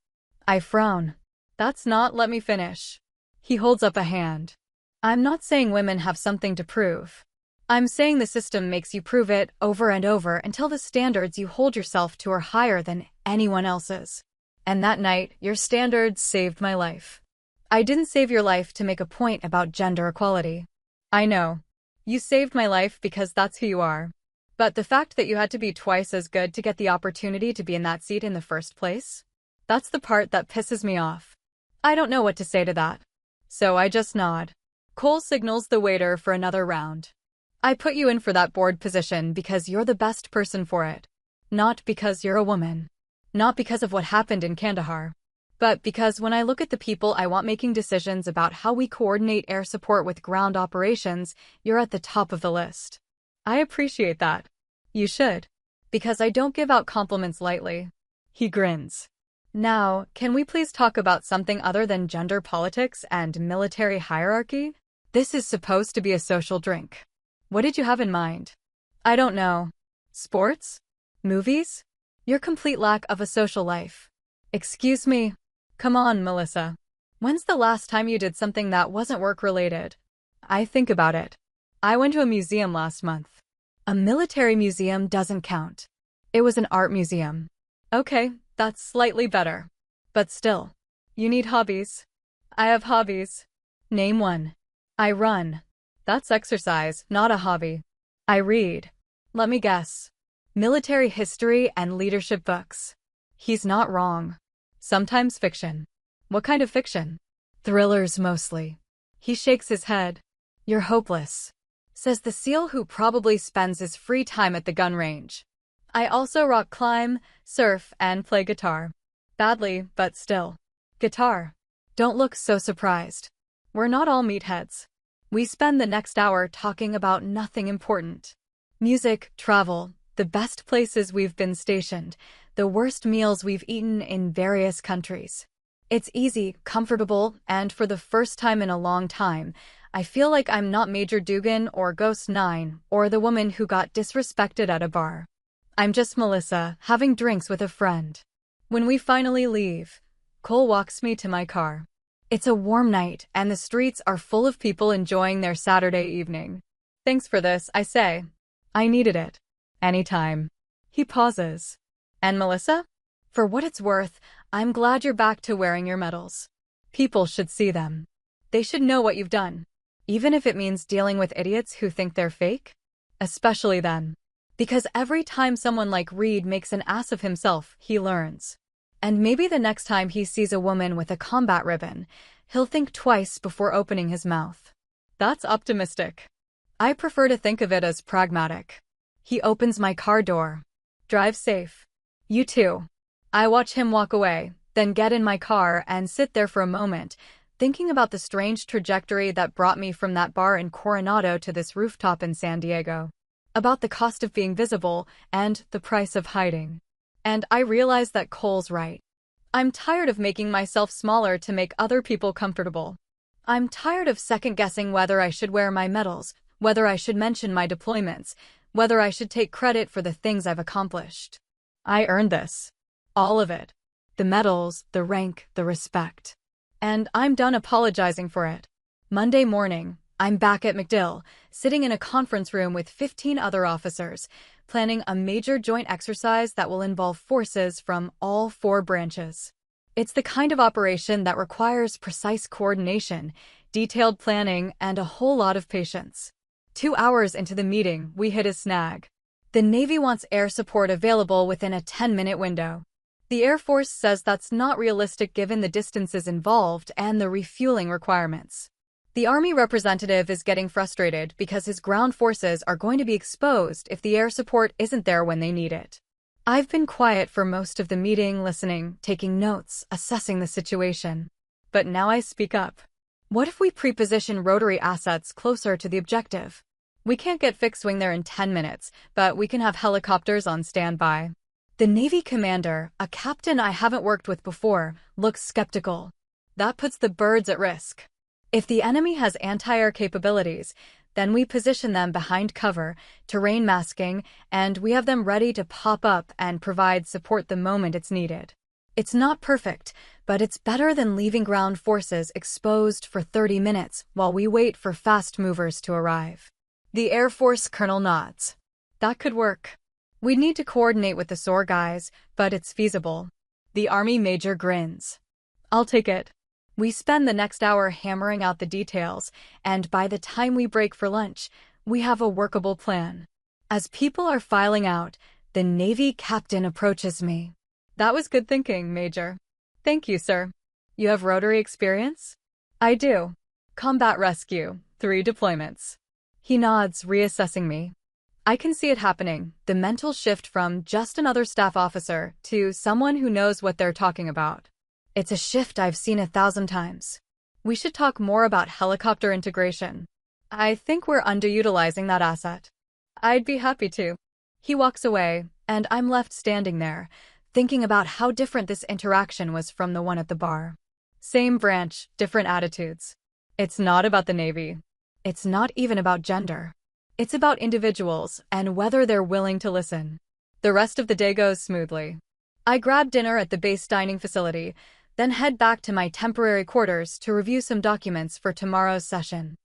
I frown. That's not let me finish. He holds up a hand. I'm not saying women have something to prove. I'm saying the system makes you prove it over and over until the standards you hold yourself to are higher than anyone else's. And that night, your standards saved my life. I didn't save your life to make a point about gender equality. I know. You saved my life because that's who you are. But the fact that you had to be twice as good to get the opportunity to be in that seat in the first place? That's the part that pisses me off. I don't know what to say to that. So I just nod. Cole signals the waiter for another round. I put you in for that board position because you're the best person for it. Not because you're a woman. Not because of what happened in Kandahar. But because when I look at the people I want making decisions about how we coordinate air support with ground operations, you're at the top of the list. I appreciate that. You should. Because I don't give out compliments lightly. He grins. Now, can we please talk about something other than gender politics and military hierarchy? This is supposed to be a social drink. What did you have in mind? I don't know. Sports? Movies? Your complete lack of a social life. Excuse me. Come on, Melissa. When's the last time you did something that wasn't work-related? I think about it. I went to a museum last month. A military museum doesn't count. It was an art museum. Okay, that's slightly better. But still. You need hobbies. I have hobbies. Name one. I run. That's exercise, not a hobby. I read. Let me guess. Military history and leadership books. He's not wrong. Sometimes fiction. What kind of fiction? Thrillers mostly. He shakes his head. You're hopeless, says the SEAL who probably spends his free time at the gun range. I also rock climb, surf, and play guitar. Badly, but still. Guitar. Don't look so surprised. We're not all meatheads. We spend the next hour talking about nothing important. Music, travel, the best places we've been stationed, the worst meals we've eaten in various countries. It's easy, comfortable, and for the first time in a long time, I feel like I'm not Major Dugan or Ghost 9 or the woman who got disrespected at a bar. I'm just Melissa, having drinks with a friend. When we finally leave, Cole walks me to my car. It's a warm night, and the streets are full of people enjoying their Saturday evening. Thanks for this, I say. I needed it. Anytime. He pauses. And Melissa? For what it's worth, I'm glad you're back to wearing your medals. People should see them. They should know what you've done. Even if it means dealing with idiots who think they're fake. Especially then. Because every time someone like Reed makes an ass of himself, he learns. And maybe the next time he sees a woman with a combat ribbon, he'll think twice before opening his mouth. That's optimistic. I prefer to think of it as pragmatic. He opens my car door. Drive safe. You too. I watch him walk away, then get in my car and sit there for a moment, thinking about the strange trajectory that brought me from that bar in Coronado to this rooftop in San Diego. About the cost of being visible and the price of hiding. And I realize that Cole's right. I'm tired of making myself smaller to make other people comfortable. I'm tired of second-guessing whether I should wear my medals, whether I should mention my deployments, whether I should take credit for the things I've accomplished. I earned this. All of it. The medals, the rank, the respect. And I'm done apologizing for it. Monday morning, I'm back at MacDill, sitting in a conference room with 15 other officers, planning a major joint exercise that will involve forces from all 4 branches. It's the kind of operation that requires precise coordination, detailed planning, and a whole lot of patience. 2 hours into the meeting, we hit a snag. The Navy wants air support available within a 10-minute window. The Air Force says that's not realistic given the distances involved and the refueling requirements. The Army representative is getting frustrated because his ground forces are going to be exposed if the air support isn't there when they need it. I've been quiet for most of the meeting, listening, taking notes, assessing the situation. But now I speak up. What if we pre-position rotary assets closer to the objective? We can't get fixed wing there in 10 minutes, but we can have helicopters on standby. The Navy commander, a captain I haven't worked with before, looks skeptical. That puts the birds at risk. If the enemy has anti-air capabilities, then we position them behind cover, terrain masking, and we have them ready to pop up and provide support the moment it's needed. It's not perfect, but it's better than leaving ground forces exposed for 30 minutes while we wait for fast movers to arrive. The Air Force colonel nods. That could work. We'd need to coordinate with the SOAR guys, but it's feasible. The Army major grins. I'll take it. We spend the next hour hammering out the details, and by the time we break for lunch, we have a workable plan. As people are filing out, the Navy captain approaches me. That was good thinking, Major. Thank you, sir. You have rotary experience? I do. Combat rescue, 3 deployments. He nods, reassessing me. I can see it happening, the mental shift from just another staff officer to someone who knows what they're talking about. It's a shift I've seen 1,000 times. We should talk more about helicopter integration. I think we're underutilizing that asset. I'd be happy to. He walks away, and I'm left standing there, thinking about how different this interaction was from the one at the bar. Same branch, different attitudes. It's not about the Navy. It's not even about gender. It's about individuals and whether they're willing to listen. The rest of the day goes smoothly. I grab dinner at the base dining facility, then head back to my temporary quarters to review some documents for tomorrow's session.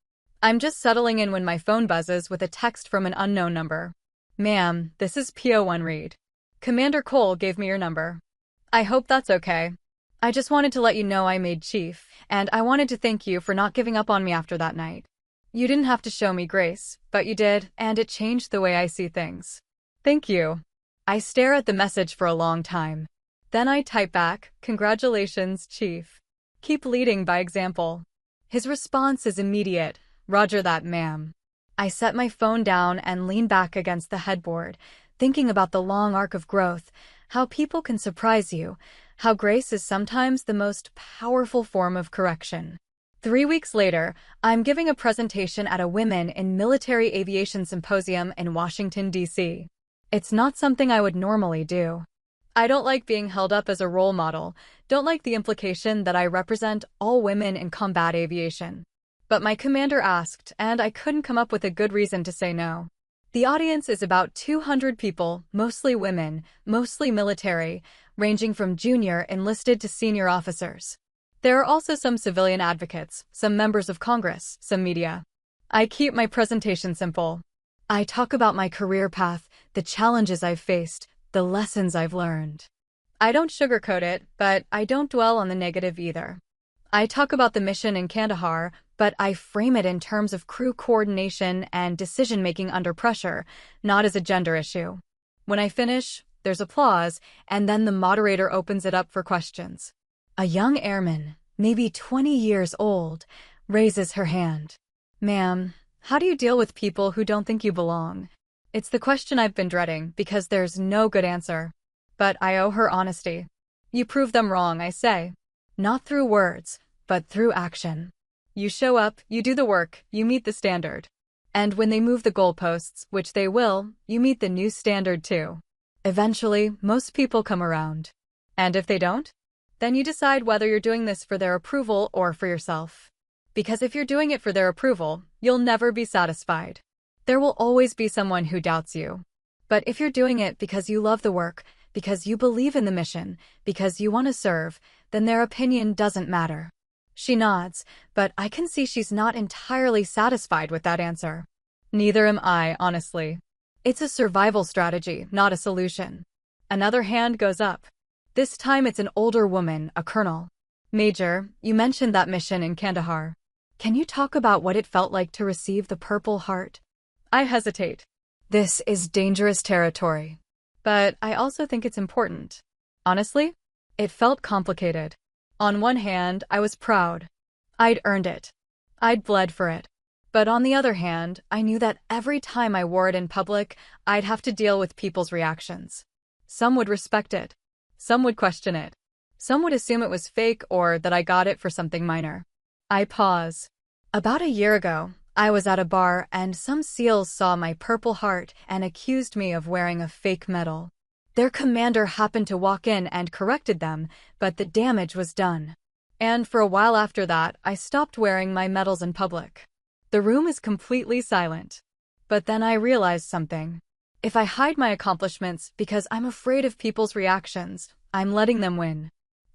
I'm just settling in when my phone buzzes with a text from an unknown number. Ma'am, this is PO1 Reed. Commander Cole gave me your number. I hope that's okay. I just wanted to let you know I made chief, and I wanted to thank you for not giving up on me after that night. You didn't have to show me grace, but you did, and it changed the way I see things. Thank you. I stare at the message for a long time. Then I type back, "Congratulations, Chief. Keep leading by example." His response is immediate, "Roger that, ma'am." I set my phone down and lean back against the headboard, thinking about the long arc of growth, how people can surprise you, how grace is sometimes the most powerful form of correction. 3 weeks later, I'm giving a presentation at a Women in Military Aviation Symposium in Washington, D.C. It's not something I would normally do. I don't like being held up as a role model, don't like the implication that I represent all women in combat aviation. But my commander asked, and I couldn't come up with a good reason to say no. The audience is about 200 people, mostly women, mostly military, ranging from junior enlisted to senior officers. There are also some civilian advocates, some members of Congress, some media. I keep my presentation simple. I talk about my career path, the challenges I've faced, the lessons I've learned. I don't sugarcoat it, but I don't dwell on the negative either. I talk about the mission in Kandahar, but I frame it in terms of crew coordination and decision-making under pressure, not as a gender issue. When I finish, there's applause, and then the moderator opens it up for questions. A young airman, maybe 20 years old, raises her hand. "Ma'am, how do you deal with people who don't think you belong?" It's the question I've been dreading because there's no good answer. But I owe her honesty. You prove them wrong, I say. Not through words, but through action. You show up, you do the work, you meet the standard. And when they move the goalposts, which they will, you meet the new standard too. Eventually, most people come around. And if they don't? Then you decide whether you're doing this for their approval or for yourself. Because if you're doing it for their approval, you'll never be satisfied. There will always be someone who doubts you. But if you're doing it because you love the work, because you believe in the mission, because you want to serve, then their opinion doesn't matter. She nods, but I can see she's not entirely satisfied with that answer. Neither am I, honestly. It's a survival strategy, not a solution. Another hand goes up. This time it's an older woman, a colonel. Major, you mentioned that mission in Kandahar. Can you talk about what it felt like to receive the Purple Heart? I hesitate. This is dangerous territory. But I also think it's important. Honestly, it felt complicated. On one hand, I was proud. I'd earned it. I'd bled for it. But on the other hand, I knew that every time I wore it in public, I'd have to deal with people's reactions. Some would respect it. Some would question it. Some would assume it was fake or that I got it for something minor. I pause. About a year ago, I was at a bar and some SEALs saw my Purple Heart and accused me of wearing a fake medal. Their commander happened to walk in and corrected them, but the damage was done. And for a while after that, I stopped wearing my medals in public. The room is completely silent. But then I realized something. If I hide my accomplishments because I'm afraid of people's reactions, I'm letting them win.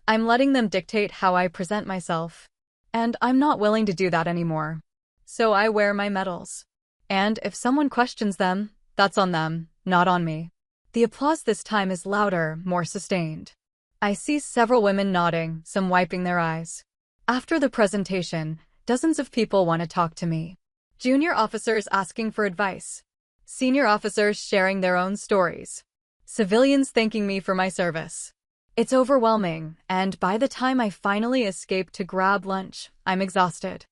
I'm letting them dictate how I present myself. And I'm not willing to do that anymore. So I wear my medals. And if someone questions them, that's on them, not on me. The applause this time is louder, more sustained. I see several women nodding, some wiping their eyes. After the presentation, dozens of people want to talk to me. Junior officers asking for advice. Senior officers sharing their own stories. Civilians thanking me for my service. It's overwhelming, and by the time I finally escape to grab lunch, I'm exhausted.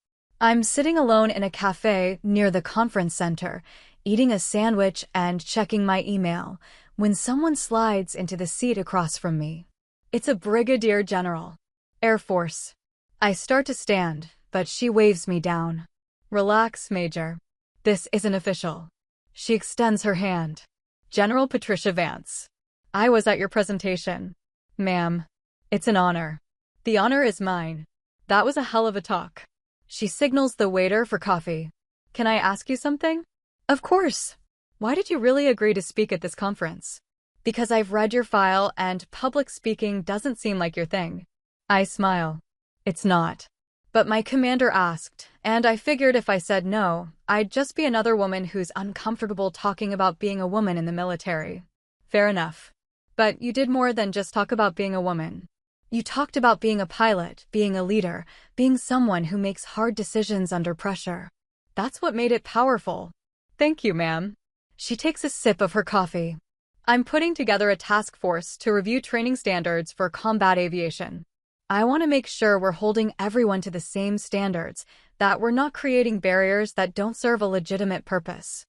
I'm sitting alone in a cafe near the conference center, eating a sandwich and checking my email, when someone slides into the seat across from me. It's a brigadier general. Air Force. I start to stand, but she waves me down. Relax, Major. This isn't official. She extends her hand. General Patricia Vance. I was at your presentation. Ma'am. It's an honor. The honor is mine. That was a hell of a talk. She signals the waiter for coffee. Can I ask you something? Of course. Why did you really agree to speak at this conference? Because I've read your file and public speaking doesn't seem like your thing. I smile. It's not. But my commander asked, and I figured if I said no, I'd just be another woman who's uncomfortable talking about being a woman in the military. Fair enough. But you did more than just talk about being a woman. You talked about being a pilot, being a leader, being someone who makes hard decisions under pressure. That's what made it powerful. Thank you, ma'am. She takes a sip of her coffee. I'm putting together a task force to review training standards for combat aviation. I want to make sure we're holding everyone to the same standards, that we're not creating barriers that don't serve a legitimate purpose.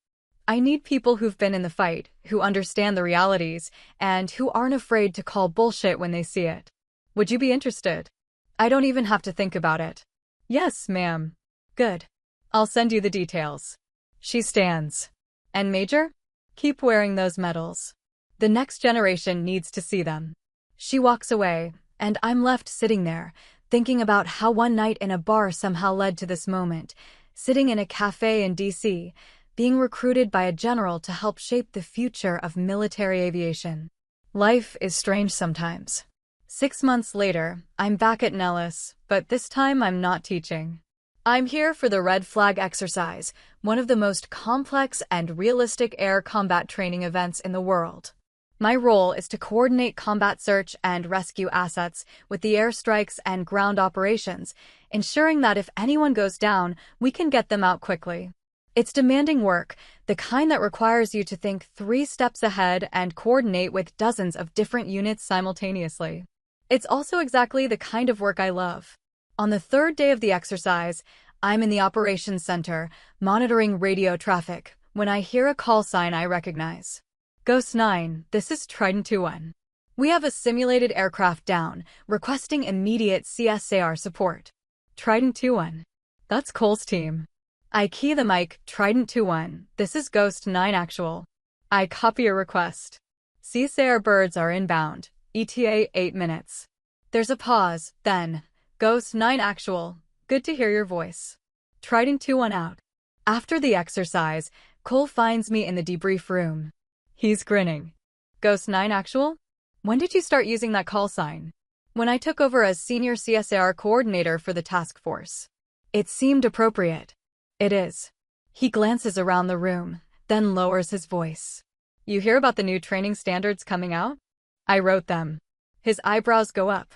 I need people who've been in the fight, who understand the realities, and who aren't afraid to call bullshit when they see it. Would you be interested? I don't even have to think about it. Yes, ma'am. Good. I'll send you the details. She stands. And Major? Keep wearing those medals. The next generation needs to see them. She walks away, and I'm left sitting there, thinking about how one night in a bar somehow led to this moment, sitting in a cafe in D.C., being recruited by a general to help shape the future of military aviation. Life is strange sometimes. 6 months later, I'm back at Nellis, but this time I'm not teaching. I'm here for the Red Flag exercise, one of the most complex and realistic air combat training events in the world. My role is to coordinate combat search and rescue assets with the airstrikes and ground operations, ensuring that if anyone goes down, we can get them out quickly. It's demanding work, the kind that requires you to think 3 steps ahead and coordinate with dozens of different units simultaneously. It's also exactly the kind of work I love. On the 3rd day of the exercise, I'm in the operations center, monitoring radio traffic, when I hear a call sign I recognize. Ghost 9, this is Trident 2-1. We have a simulated aircraft down, requesting immediate CSAR support. Trident 2-1. That's Cole's team. I key the mic, Trident 2-1, this is Ghost 9 actual. I copy a request. CSAR birds are inbound, ETA 8 minutes. There's a pause, then, Ghost 9 actual, good to hear your voice. Trident 2-1 out. After the exercise, Cole finds me in the debrief room. He's grinning. Ghost 9 actual? When did you start using that call sign? When I took over as senior CSAR coordinator for the task force. It seemed appropriate. It is. He glances around the room, then lowers his voice. You hear about the new training standards coming out? I wrote them. His eyebrows go up.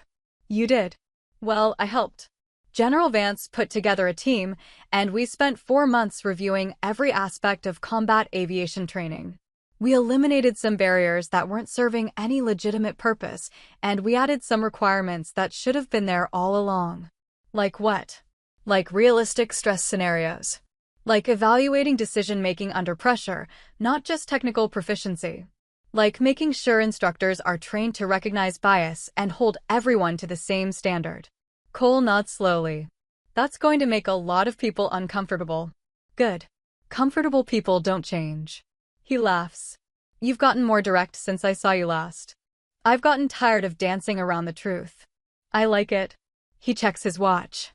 You did. Well, I helped. General Vance put together a team, and we spent 4 months reviewing every aspect of combat aviation training. We eliminated some barriers that weren't serving any legitimate purpose, and we added some requirements that should have been there all along. Like what? Like realistic stress scenarios. Like evaluating decision-making under pressure, not just technical proficiency. Like making sure instructors are trained to recognize bias and hold everyone to the same standard. Cole nods slowly. That's going to make a lot of people uncomfortable. Good. Comfortable people don't change. He laughs. You've gotten more direct since I saw you last. I've gotten tired of dancing around the truth. I like it. He checks his watch.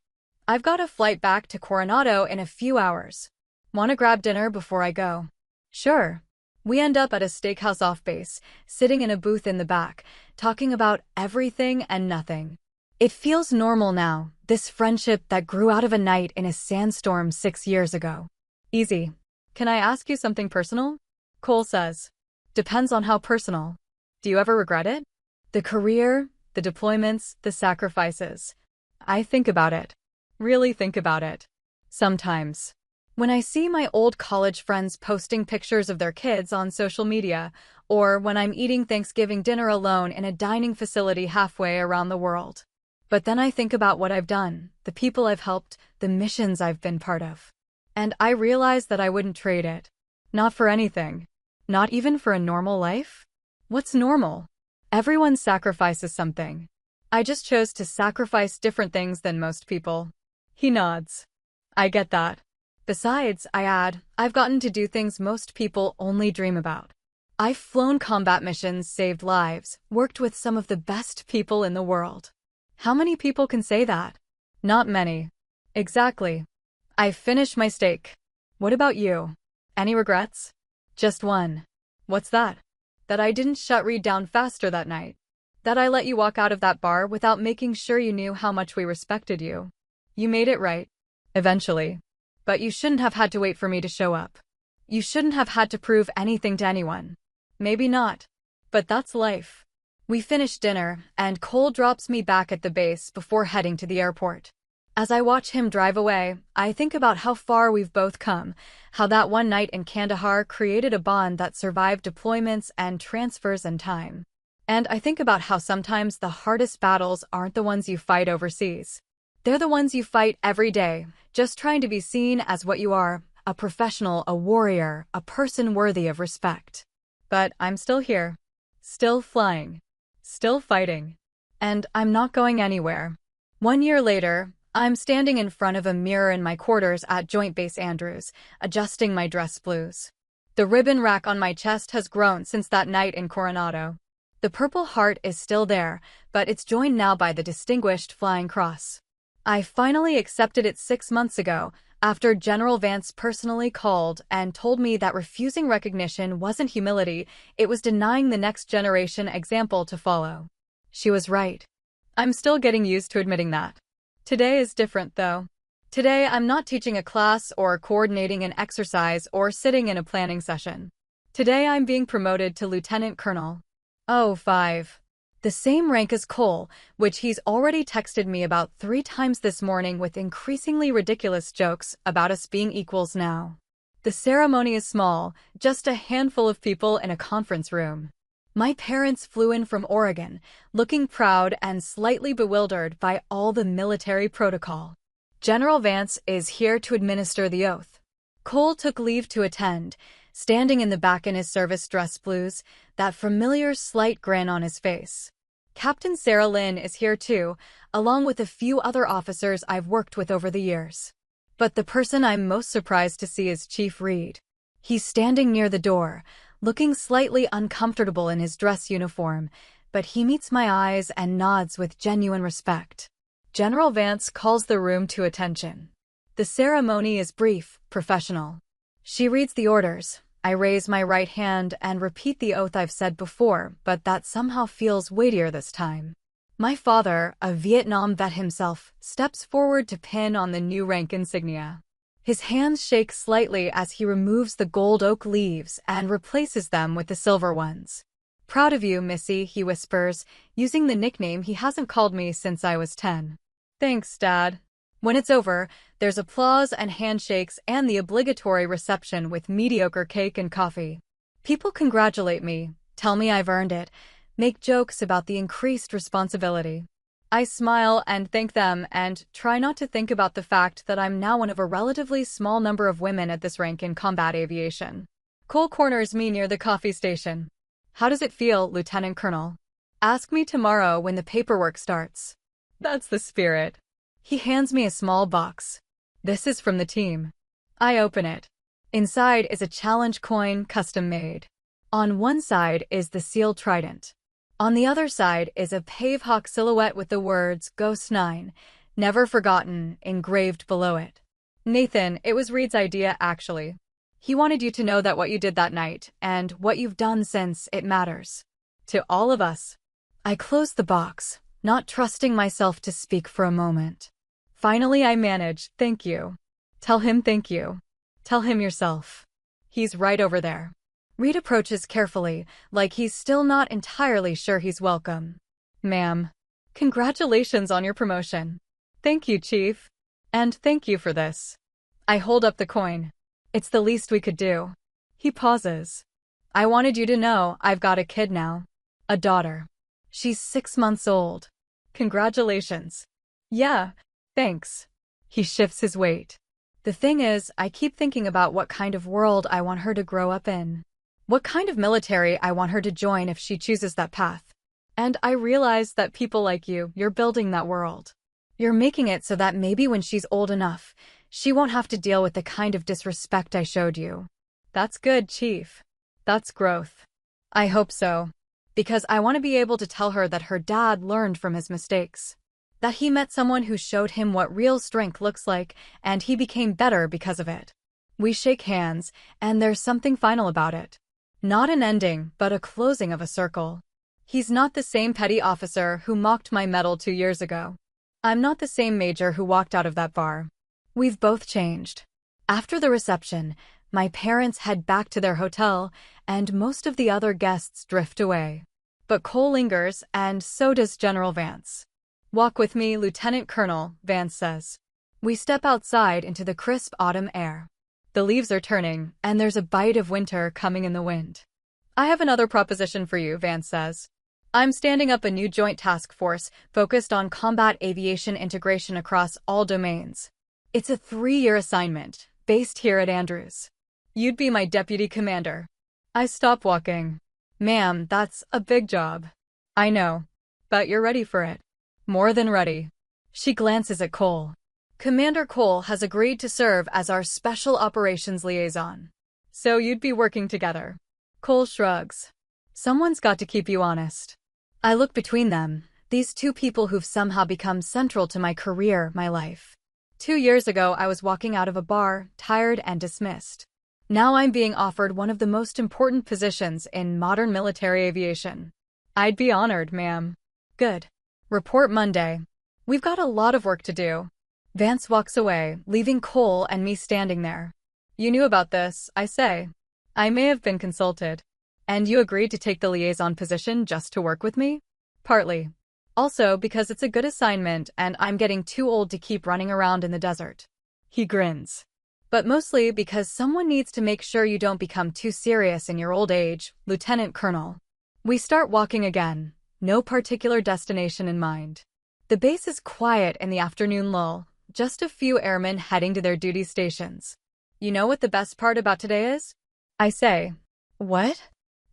I've got a flight back to Coronado in a few hours. Want to grab dinner before I go? Sure. We end up at a steakhouse off base, sitting in a booth in the back, talking about everything and nothing. It feels normal now, this friendship that grew out of a night in a sandstorm 6 years ago. Easy. Can I ask you something personal? Cole says. Depends on how personal. Do you ever regret it? The career, the deployments, the sacrifices. I think about it. Really think about it. Sometimes. When I see my old college friends posting pictures of their kids on social media, or when I'm eating Thanksgiving dinner alone in a dining facility halfway around the world. But then I think about what I've done, the people I've helped, the missions I've been part of. And I realize that I wouldn't trade it. Not for anything. Not even for a normal life? What's normal? Everyone sacrifices something. I just chose to sacrifice different things than most people. He nods. I get that. Besides, I add, I've gotten to do things most people only dream about. I've flown combat missions, saved lives, worked with some of the best people in the world. How many people can say that? Not many. Exactly. I've finished my steak. What about you? Any regrets? Just one. What's that? That I didn't shut Reed down faster that night. That I let you walk out of that bar without making sure you knew how much we respected you. You made it right. Eventually. But you shouldn't have had to wait for me to show up. You shouldn't have had to prove anything to anyone. Maybe not. But that's life. We finish dinner, and Cole drops me back at the base before heading to the airport. As I watch him drive away, I think about how far we've both come, how that one night in Kandahar created a bond that survived deployments and transfers and time. And I think about how sometimes the hardest battles aren't the ones you fight overseas. They're the ones you fight every day, just trying to be seen as what you are, a professional, a warrior, a person worthy of respect. But I'm still here. Still flying. Still fighting. And I'm not going anywhere. 1 year later, I'm standing in front of a mirror in my quarters at Joint Base Andrews, adjusting my dress blues. The ribbon rack on my chest has grown since that night in Coronado. The Purple Heart is still there, but it's joined now by the Distinguished Flying Cross. I finally accepted it 6 months ago, after General Vance personally called and told me that refusing recognition wasn't humility, it was denying the next generation example to follow. She was right. I'm still getting used to admitting that. Today is different, though. Today, I'm not teaching a class or coordinating an exercise or sitting in a planning session. Today, I'm being promoted to Lieutenant Colonel. Oh, 5. The same rank as Cole, which he's already texted me about 3 times this morning with increasingly ridiculous jokes about us being equals now. The ceremony is small, just a handful of people in a conference room. My parents flew in from Oregon, looking proud and slightly bewildered by all the military protocol. General Vance is here to administer the oath. Cole took leave to attend, standing in the back in his service dress blues, that familiar slight grin on his face. Captain Sarah Lynn is here too, along with a few other officers I've worked with over the years. But the person I'm most surprised to see is Chief Reed. He's standing near the door, looking slightly uncomfortable in his dress uniform, but he meets my eyes and nods with genuine respect. General Vance calls the room to attention. The ceremony is brief, professional. She reads the orders. I raise my right hand and repeat the oath I've said before, but that somehow feels weightier this time. My father, a Vietnam vet himself, steps forward to pin on the new rank insignia. His hands shake slightly as he removes the gold oak leaves and replaces them with the silver ones. "Proud of you, Missy," he whispers, using the nickname he hasn't called me since I was 10. "Thanks, Dad." When it's over, there's applause and handshakes and the obligatory reception with mediocre cake and coffee. People congratulate me, tell me I've earned it, make jokes about the increased responsibility. I smile and thank them and try not to think about the fact that I'm now one of a relatively small number of women at this rank in combat aviation. Cole corners me near the coffee station. "How does it feel, Lieutenant Colonel? Ask me tomorrow when the paperwork starts." That's the spirit. He hands me a small box. "This is from the team." I open it. Inside is a challenge coin custom made. On one side is the sealed trident. On the other side is a pavehawk silhouette with the words Ghost 9, never forgotten, engraved below it. "Nathan, it was Reed's idea actually. He wanted you to know that what you did that night, and what you've done since, it matters. To all of us." I close the box, not trusting myself to speak for a moment. Finally I manage, "Thank you." "Tell him thank you. Tell him yourself. He's right over there." Reed approaches carefully, like he's still not entirely sure he's welcome. "Ma'am, congratulations on your promotion." "Thank you, Chief. And thank you for this." I hold up the coin. "It's the least we could do." He pauses. "I wanted you to know I've got a kid now. A daughter. She's 6 months old. Congratulations." "Yeah, thanks." He shifts his weight. "The thing is, I keep thinking about what kind of world I want her to grow up in. What kind of military I want her to join if she chooses that path. And I realize that people like you, you're building that world. You're making it so that maybe when she's old enough, she won't have to deal with the kind of disrespect I showed you." "That's good, Chief. That's growth." "I hope so. Because I want to be able to tell her that her dad learned from his mistakes. That he met someone who showed him what real strength looks like, and he became better because of it." We shake hands, and there's something final about it. Not an ending, but a closing of a circle. He's not the same petty officer who mocked my medal 2 years ago. I'm not the same major who walked out of that bar. We've both changed. After the reception, my parents head back to their hotel, and most of the other guests drift away. But Cole lingers, and so does General Vance. "Walk with me, Lieutenant Colonel," Vance says. We step outside into the crisp autumn air. The leaves are turning, and there's a bite of winter coming in the wind. "I have another proposition for you," Vance says. "I'm standing up a new joint task force focused on combat aviation integration across all domains. It's a 3-year assignment, based here at Andrews. You'd be my deputy commander." I stop walking. "Ma'am, that's a big job." "I know. But you're ready for it." "More than ready." She glances at Cole. "Commander Cole has agreed to serve as our Special Operations Liaison. So you'd be working together." Cole shrugs. "Someone's got to keep you honest." I look between them, these two people who've somehow become central to my career, my life. 2 years ago, I was walking out of a bar, tired and dismissed. Now I'm being offered one of the most important positions in modern military aviation. "I'd be honored, ma'am." "Good. Report Monday. We've got a lot of work to do." Vance walks away, leaving Cole and me standing there. "You knew about this," I say. "I may have been consulted." "And you agreed to take the liaison position just to work with me?" "Partly. Also because it's a good assignment and I'm getting too old to keep running around in the desert." He grins. "But mostly because someone needs to make sure you don't become too serious in your old age, Lieutenant Colonel." We start walking again, no particular destination in mind. The base is quiet in the afternoon lull, just a few airmen heading to their duty stations. "You know what the best part about today is?" I say. "What?"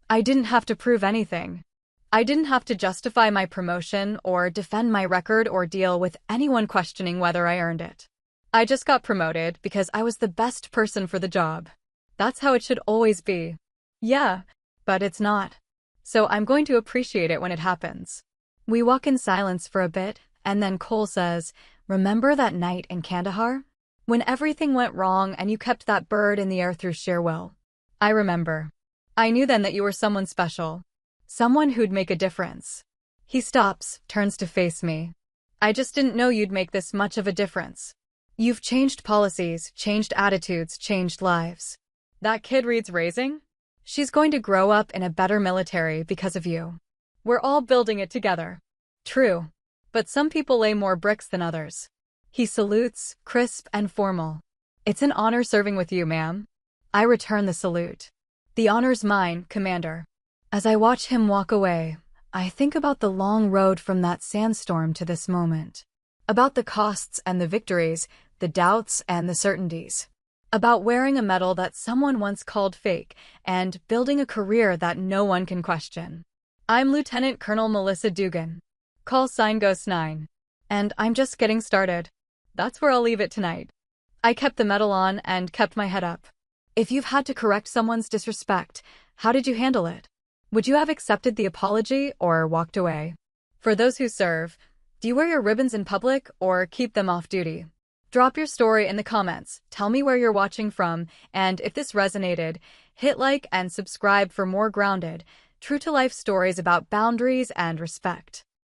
I didn't have to prove anything. I didn't have to justify my promotion or defend my record or deal with anyone questioning whether I earned it. I just got promoted because I was the best person for the job. That's how it should always be. Yeah, but it's not. So I'm going to appreciate it when it happens. We walk in silence for a bit, and then Cole says, "Remember that night in Kandahar?" When everything went wrong and you kept that bird in the air through sheer will. I remember. I knew then that you were someone special. Someone who'd make a difference. He stops, turns to face me. I just didn't know you'd make this much of a difference. You've changed policies, changed attitudes, changed lives. That kid reads Raising? She's going to grow up in a better military because of you. We're all building it together. True. But some people lay more bricks than others. He salutes, crisp and formal. It's an honor serving with you, ma'am. I return the salute. The honor's mine, Commander. As I watch him walk away, I think about the long road from that sandstorm to this moment. About the costs and the victories, the doubts and the certainties. About wearing a medal that someone once called fake and building a career that no one can question. I'm Lieutenant Colonel Melissa Dugan. Call sign Ghost 9. And I'm just getting started. That's where I'll leave it tonight. I kept the medal on and kept my head up. If you've had to correct someone's disrespect, how did you handle it? Would you have accepted the apology or walked away? For those who serve, do you wear your ribbons in public or keep them off duty? Drop your story in the comments, tell me where you're watching from, and if this resonated, hit like and subscribe for more grounded, true-to-life stories about boundaries and respect.